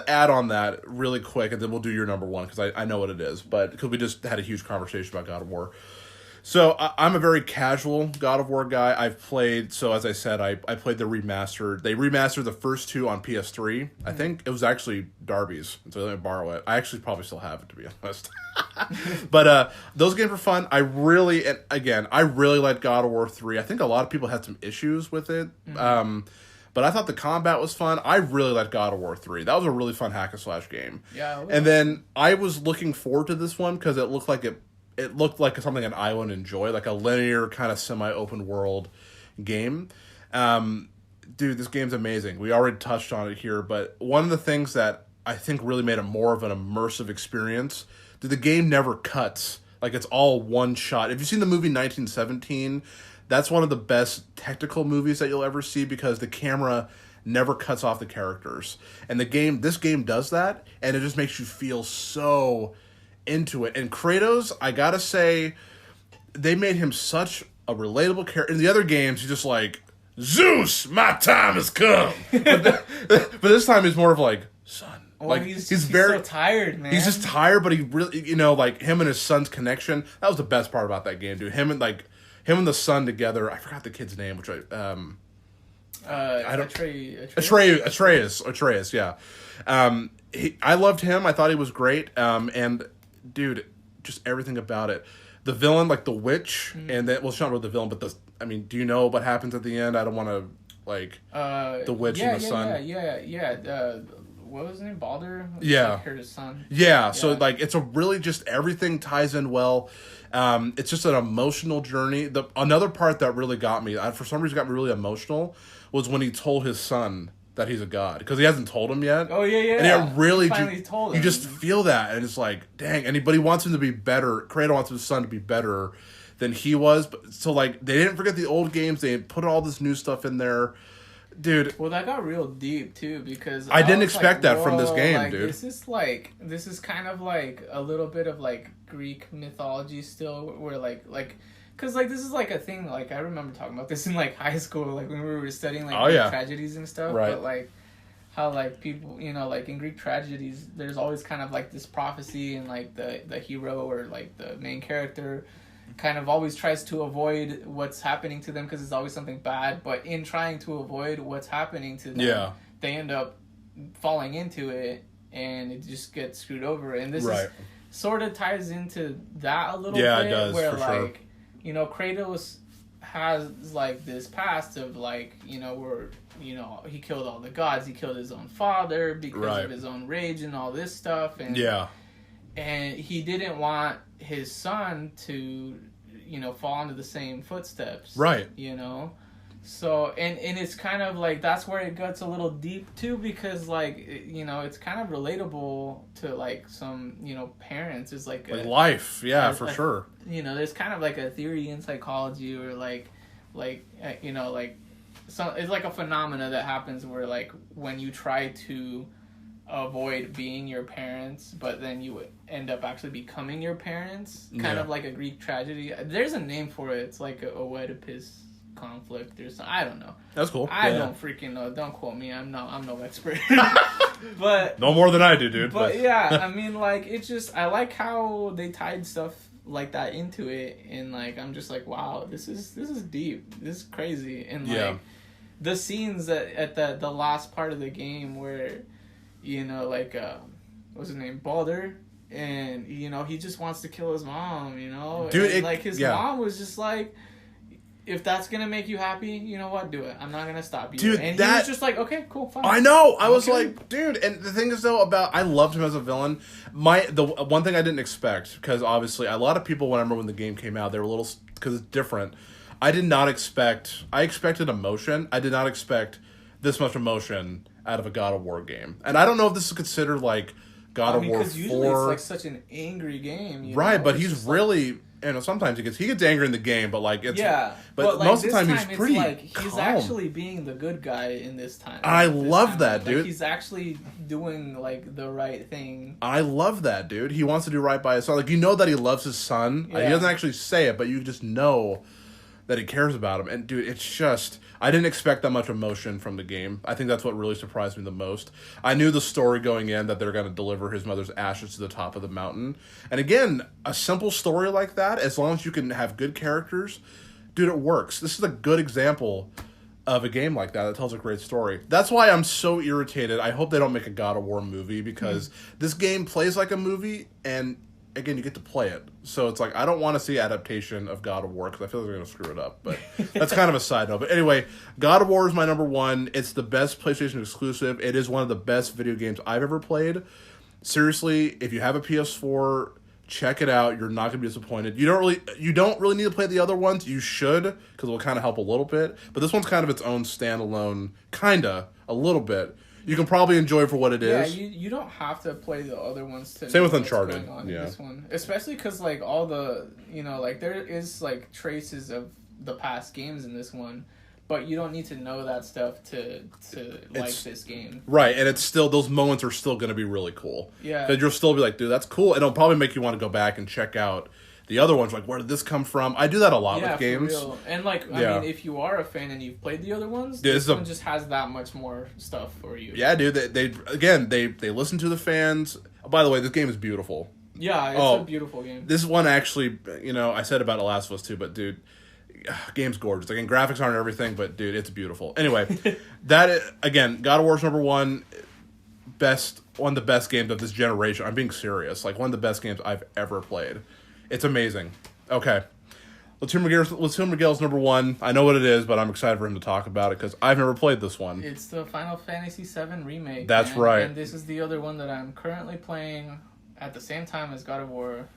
add on that really quick, and then we'll do your number one, because I know what it is, but because we just had a huge conversation about God of War. So I'm a very casual God of War guy. I've played, so as I said, I played the remastered. They remastered the first two on PS3. I think it was actually Darby's, so let me borrow it. I actually probably still have it, to be honest. But those games were fun. I really liked God of War 3. I think a lot of people had some issues with it. Mm-hmm. But I thought the combat was fun. I really liked God of War 3. That was a really fun hack and slash game. Yeah. And then I was looking forward to this one because it looked like something that I would enjoy, like a linear kind of semi-open world game. Dude, this game's amazing. We already touched on it here, but one of the things that I think really made it more of an immersive experience, the game never cuts. Like, it's all one shot. If you've seen the movie 1917, that's one of the best technical movies that you'll ever see because the camera never cuts off the characters. And this game does that, and it just makes you feel so into it. And Kratos, I gotta say, they made him such a relatable character. In the other games, he's just like, Zeus, my time has come. but this time he's more of like, son. Well, like he's very so tired, man. He's just tired, but he really, like him and his son's connection. That was the best part about that game, dude. Him and the son together. I forgot the kid's name, which Atreus. Yeah. I loved him. I thought he was great. And dude, just everything about it. The villain, like the witch, and then she's not really the villain, but do you know what happens at the end? I don't want to the witch and the son. Yeah. What was his name? Baldur? Yeah. Like her son. Yeah. So it's a really just everything ties in well. It's just an emotional journey. Another part that really got me, for some reason got me really emotional, was when he told his son that he's a god because he hasn't told him yet. Oh yeah. And it really told him. You just feel that, and it's like, dang. Anybody wants him to be better. Kratos wants his son to be better than he was. But so like they didn't forget the old games. They put all this new stuff in there. Dude. Well, that got real deep too because I didn't expect that from this game, like, dude. This is kind of like a little bit of like Greek mythology still, where like because like this is like a thing. Like I remember talking about this in like high school, like when we were studying like Greek tragedies and stuff. Right. But like how like people, like in Greek tragedies, there's always kind of like this prophecy, and like the hero or like the main character kind of always tries to avoid what's happening to them because it's always something bad, but in trying to avoid what's happening to them, they end up falling into it and it just gets screwed over. And this is sort of ties into that a little bit, it does, where for like Kratos has like this past of like where he killed all the gods, he killed his own father because of his own rage and all this stuff, and and he didn't want his son to fall into the same footsteps, so and it's kind of like that's where it gets a little deep too, because like it's kind of relatable to like some parents. It's like life, for sure. There's kind of like a theory in psychology, or so it's like a phenomena that happens where like when you try to avoid being your parents, but then you end up actually becoming your parents, kind of like a Greek tragedy. There's a name for it. It's like a Oedipus conflict or something. I don't know. That's cool. I don't freaking know. Don't quote me. I'm no expert. But no more than I do, dude. But yeah, I mean, like, it's just, I like how they tied stuff like that into it, and like I'm just like, wow, this is deep. This is crazy. And like the scenes at the last part of the game where what's his name, Baldur, and he just wants to kill his mom, dude, and, like his mom was just like, if that's gonna make you happy, you know what, do it. I'm not gonna stop you. Dude, and he was just like, okay, cool, fine. I know. I was like, dude, and the thing is though I loved him as a villain. The one thing I didn't expect, because obviously a lot of people, when I remember when the game came out, they were a little, because it's different. I expected emotion. I did not expect this much emotion out of a God of War game. And I don't know if this is considered like God of War 4. Because usually it's like such an angry game. But he's really, sometimes he gets angry in the game, but like it's but like most of the time he's pretty like calm. He's actually being the good guy in this time. I love that, dude. Like, he's actually doing like the right thing. I love that, dude. He wants to do right by his son. Like, that he loves his son. He doesn't actually say it, but you just know that he cares about him. And dude, it's just, I didn't expect that much emotion from the game. I think that's what really surprised me the most. I knew the story going in, that they're going to deliver his mother's ashes to the top of the mountain. And again, a simple story like that, as long as you can have good characters, dude, it works. This is a good example of a game like that tells a great story. That's why I'm so irritated. I hope they don't make a God of War movie, because this game plays like a movie, and again, you get to play it. So it's like, I don't want to see adaptation of God of War, because I feel like they're going to screw it up. But that's kind of a side note. But anyway, God of War is my number one. It's the best PlayStation exclusive. It is one of the best video games I've ever played. Seriously, if you have a PS4, check it out. You're not going to be disappointed. You don't really need to play the other ones. You should, because it will kind of help a little bit. But this one's kind of its own standalone, a little bit. You can probably enjoy it for what it is. Yeah, you don't have to play the other ones to Same know with Uncharted. what's going on in this one. Especially because, like, all the, like, there is, like, traces of the past games in this one, but you don't need to know that stuff to like this game. Right, and it's still, those moments are still going to be really cool. Yeah. Because you'll still be like, dude, that's cool. And it'll probably make you want to go back and check out the other ones, like, where did this come from? I do that a lot with games. For real. And, like, I mean, if you are a fan and you've played the other ones, this one just has that much more stuff for you. Yeah, dude. They listen to the fans. Oh, by the way, this game is beautiful. Yeah, it's a beautiful game. This one actually, I said about The Last of Us 2, but, dude, game's gorgeous. Again, graphics aren't everything, but, dude, it's beautiful. Anyway, again, God of War's number one. One of the best games of this generation. I'm being serious. Like, one of the best games I've ever played. It's amazing. Okay. Let's hear Miguel's number one. I know what it is, but I'm excited for him to talk about it, because I've never played this one. It's the Final Fantasy VII Remake. That's right. And this is the other one that I'm currently playing at the same time as God of War.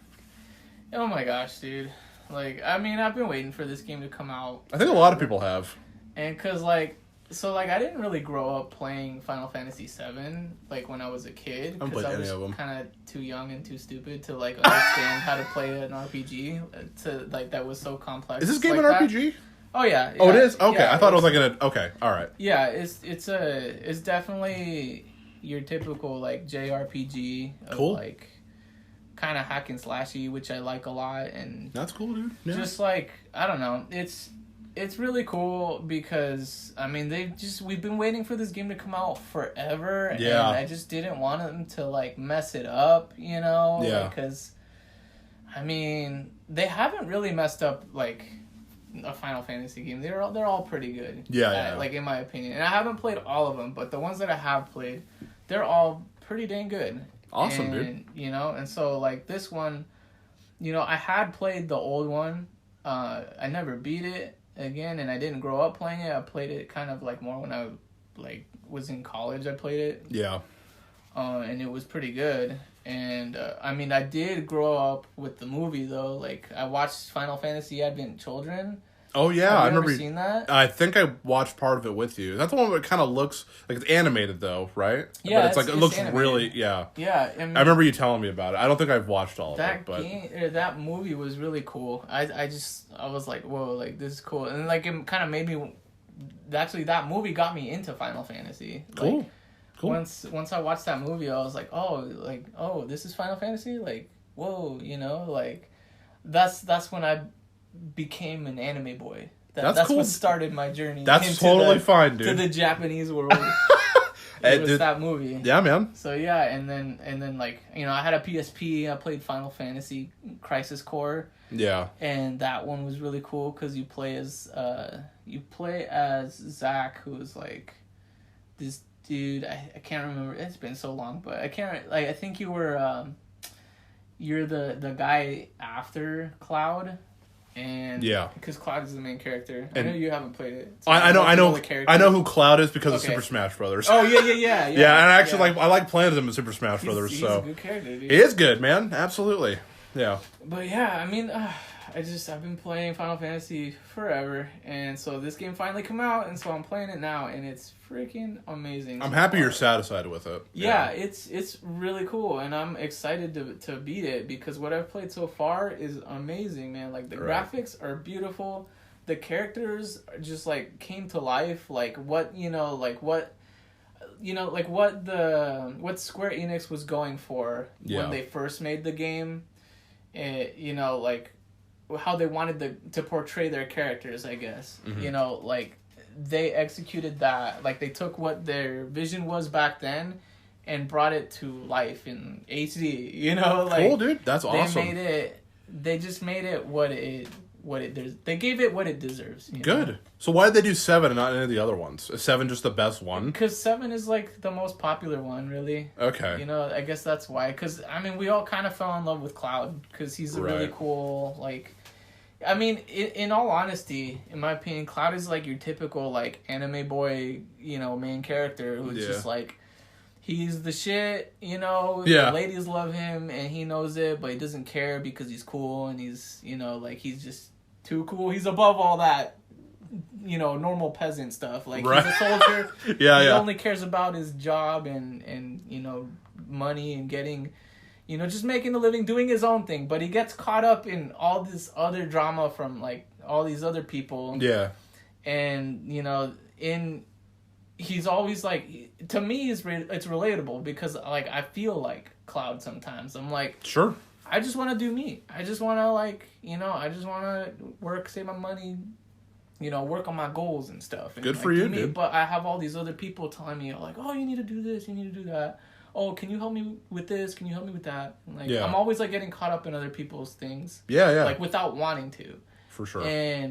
Oh my gosh, dude. Like, I mean, I've been waiting for this game to come out. I think a lot of people have. And because, like, So, like, I didn't really grow up playing Final Fantasy VII, like, when I was a kid. Because I was kind of too young and too stupid to, like, understand how to play an RPG. That was so complex. Is this game like an RPG? Oh, yeah. Oh, it is? Okay, yeah, I thought it was like okay, alright. Yeah, it's definitely your typical, like, JRPG of, cool. like, kind of hack and slashy, which I like a lot. And that's cool, dude. Yeah. Just, like, I don't know, It's really cool because, I mean, we've been waiting for this game to come out forever. Yeah. And I just didn't want them to, like, mess it up, you know? Yeah. Because, I mean, they haven't really messed up, like, a Final Fantasy game. They're all pretty good. Yeah. Like, in my opinion. And I haven't played all of them, but the ones that I have played, they're all pretty dang good. Awesome, dude. You know? And so, like, this one, you know, I had played the old one. I never beat it. Again, and I didn't grow up playing it. I played it kind of like more when I like was in college. I played it. Yeah. And it was pretty good. And I mean, I did grow up with the movie though. Like I watched Final Fantasy Advent Children. Oh yeah, I remember seen that. I think I watched part of it with you. That's the one that kind of looks like it's animated though, right? Yeah, but it's like it looks animated. really yeah. Yeah, I remember you telling me about it. I don't think I've watched all of it, but that movie was really cool. I was like, whoa, like this is cool, and like it kind of made me. Actually, that movie got me into Final Fantasy. Cool. Like, cool. Once I watched that movie, I was like, oh, this is Final Fantasy. Like, whoa, you know, like that's when I became an anime boy. That's cool. What started my journey. That's totally fine, dude. To the Japanese world. It was that movie. Yeah, man. So yeah, and then like, you know, I had a PSP. I played Final Fantasy Crisis Core. Yeah. And that one was really cool because you play as Zack, who is like this dude. I can't remember. It's been so long, but I can't. Like, I think you were you're the guy after Cloud. And yeah, because Cloud is the main character. I know you haven't played it. So I know who Cloud is because of Super Smash Brothers. Oh yeah. Yeah, and I actually I like playing him in Super Smash Brothers. He's so a good character, dude. He is good, man. Absolutely. Yeah. But yeah, I mean, I've been playing Final Fantasy forever, and so this game finally come out, and so I'm playing it now, and it's freaking amazing. I'm happy you're satisfied with it. Yeah, it's really cool, and I'm excited to beat it because what I've played so far is amazing, man. Like the graphics are beautiful, the characters just like came to life. Like what Square Enix was going for when they first made the game. You know, like how they wanted to portray their characters, I guess. Mm-hmm. You know, like they executed that. Like they took what their vision was back then and brought it to life in HD. You know, like cool, dude. That's awesome. They just made it what it they gave it what it deserves. Good. Know? So why did they do 7 and not any of the other ones? Is 7 just the best one? Because 7 is like the most popular one, really. Okay. You know, I guess that's why. Because I mean, we all kind of fell in love with Cloud because he's a really cool like. I mean, in all honesty, in my opinion, Cloud is like your typical like anime boy, you know, main character who's just like. He's the shit, you know, the ladies love him, and he knows it, but he doesn't care because he's cool, and he's, you know, like, he's just too cool. He's above all that, you know, normal peasant stuff. Like, he's a soldier. He only cares about his job and, you know, money and getting, you know, just making a living, doing his own thing. But he gets caught up in all this other drama from, like, all these other people. Yeah. And, you know, he's always like, to me, it's relatable because like I feel like Cloud sometimes. I'm like, sure, I just want to do me. I just want to like, you know, I just want to work, save my money, you know, work on my goals and stuff. And, good like, for you, dude. But I have all these other people telling me like, oh, you need to do this, you need to do that. Oh, can you help me with this? Can you help me with that? And, like, I'm always like getting caught up in other people's things. Yeah. Like without wanting to. For sure.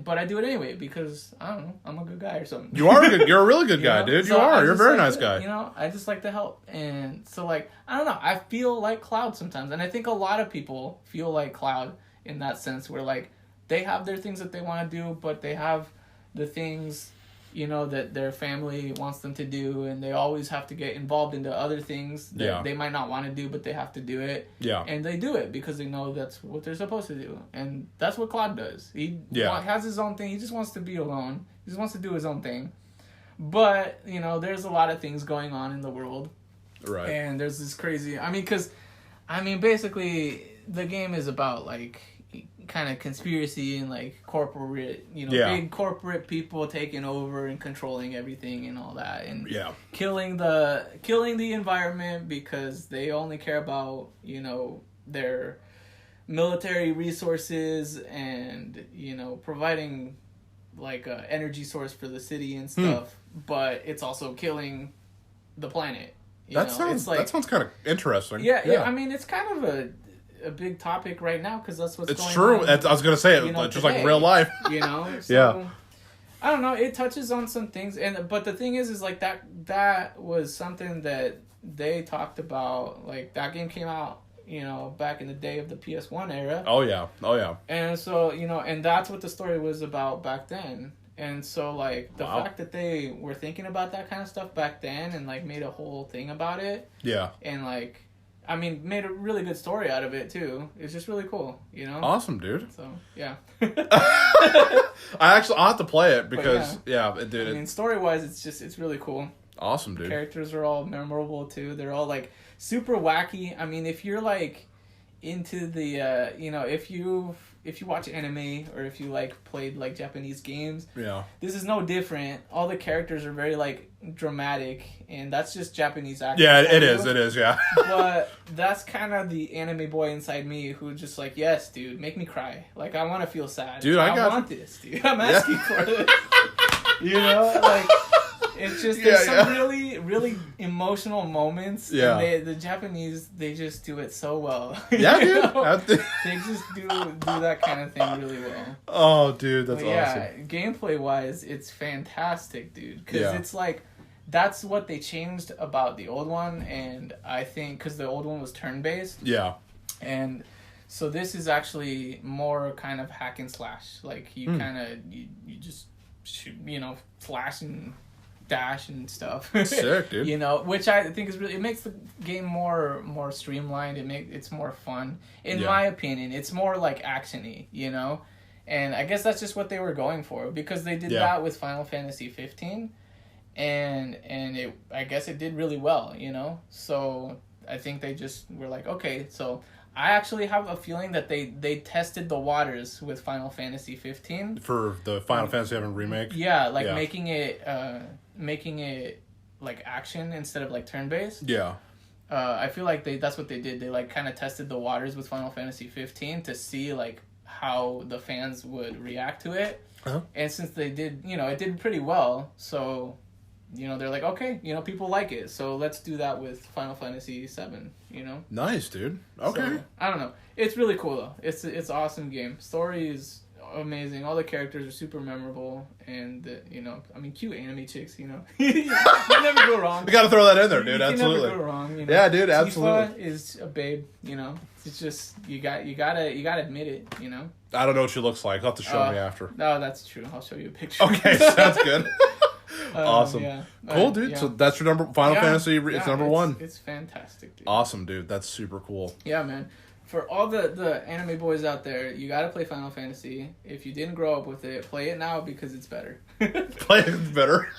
But I do it anyway because I don't know, I'm a good guy or something. You're a really good guy, dude. So you're a very nice guy. You know, I just like to help. And so like, I don't know, I feel like Cloud sometimes. And I think a lot of people feel like Cloud in that sense where like they have their things that they want to do, but they have the things, you know, that their family wants them to do, and they always have to get involved into other things that they might not want to do, but they have to do it. Yeah. And they do it because they know that's what they're supposed to do. And that's what Claude does. He has his own thing. He just wants to be alone. He just wants to do his own thing. But, you know, there's a lot of things going on in the world. Right. And there's this crazy... basically, the game is about, like, kind of conspiracy and, like, corporate... You know, big corporate people taking over and controlling everything and all that. And killing the environment because they only care about, you know, their military resources and, you know, providing... like a energy source for the city and stuff, but it's also killing the planet. That sounds kind of interesting. Yeah. I mean, it's kind of a big topic right now because that's what's going on. It's true. I was gonna say it, just today, like real life. You know. So, I don't know. It touches on some things, but the thing is like that was something that they talked about. Like that game came out, you know, back in the day of the PS1 era. Oh yeah. And so, you know, and that's what the story was about back then. And so, like, the fact that they were thinking about that kind of stuff back then and, like, made a whole thing about it. Yeah. And, like, I mean, made a really good story out of it, too. It's just really cool, you know? Awesome, dude. So, yeah. I'll have to play it because, dude. I mean, story-wise, it's really cool. Awesome, dude. The characters are all memorable, too. They're all, like, super wacky. I mean, if you're, like, into the, you know, if you watch anime or if you, like, played, like, Japanese games, this is no different. All the characters are very, like, dramatic, and that's just Japanese acting. Yeah, it is, yeah. But that's kind of the anime boy inside me who just, like, yes, dude, make me cry. Like, I want to feel sad. Dude, I want this, dude. I'm asking for this. You know, like... It's just there's some really, really emotional moments. Yeah. And the Japanese, they just do it so well. Yeah, dude. They just do that kind of thing really well. Oh, dude, that's awesome. Yeah, gameplay wise, it's fantastic, dude. Because it's like that's what they changed about the old one, and I think because the old one was turn based. Yeah. And so this is actually more kind of hack and slash. Like you kind of you just shoot, you know, flash and dash and stuff. Sick, dude. You know, which I think is really, it makes the game more streamlined. It's more fun. In my opinion, it's more like action-y, you know? And I guess that's just what they were going for because they did that with Final Fantasy 15 and I guess it did really well, you know? So I think they just were like, okay, so I actually have a feeling that they tested the waters with Final Fantasy 15 for the Final Fantasy 7 remake. Yeah, like making it like action instead of like turn based. Yeah. I feel like that's what they did. They like kind of tested the waters with Final Fantasy 15 to see like how the fans would react to it. Uh-huh. And since they did, you know, it did pretty well, so you know, they're like, okay, you know, people like it, so let's do that with Final Fantasy 7, you know? Nice, dude. Okay. So, I don't know. It's really cool, though. It's an awesome game. Story is amazing. All the characters are super memorable, and, you know, I mean, cute anime chicks, you know? You never go wrong. We gotta throw that in there, dude. You Absolutely. Never go wrong, you know? Yeah, dude, absolutely. Tifa is a babe, you know? It's just, you gotta admit it, you know? I don't know what she looks like. You'll have to show me after. No, that's true. I'll show you a picture. Okay, sounds good. Awesome. Yeah. Cool, dude. Yeah. So that's your Final Fantasy. It's number one. It's fantastic, dude. Awesome, dude. That's super cool. Yeah, man. For all the anime boys out there, you gotta play Final Fantasy. If you didn't grow up with it, play it now because it's better. Play it better.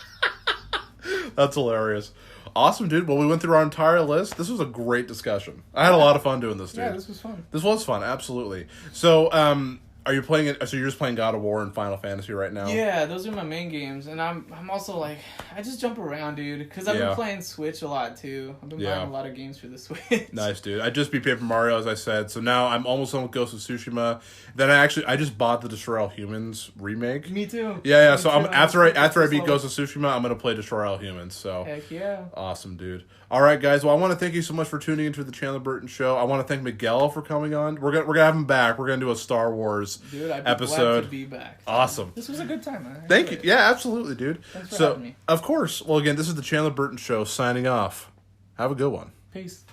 That's hilarious. Awesome, dude. Well, we went through our entire list. This was a great discussion. I had a lot of fun doing this, dude. Yeah, this was fun. This was fun, absolutely. So, are you playing it? So you're just playing God of War and Final Fantasy right now? Yeah, those are my main games, and I'm also like, I just jump around, dude, because I've been playing Switch a lot too. I've been buying a lot of games for the Switch. Nice, dude. I just beat Paper Mario, as I said, so now I'm almost done with Ghost of Tsushima. Then I just bought the Destroy All Humans remake. Me too. Yeah. So after I beat Ghost of Tsushima, I'm gonna play Destroy All Humans. So heck yeah. Awesome, dude. All right, guys. Well, I want to thank you so much for tuning into the Chandler Burton Show. I want to thank Miguel for coming on. We're gonna have him back. We're gonna do a Star Wars episode. Glad to be back. Awesome. This was a good time, man. Thank you. Yeah, absolutely, dude. Thanks for having me. Of course. Well, again, this is the Chandler Burton Show signing off. Have a good one. Peace.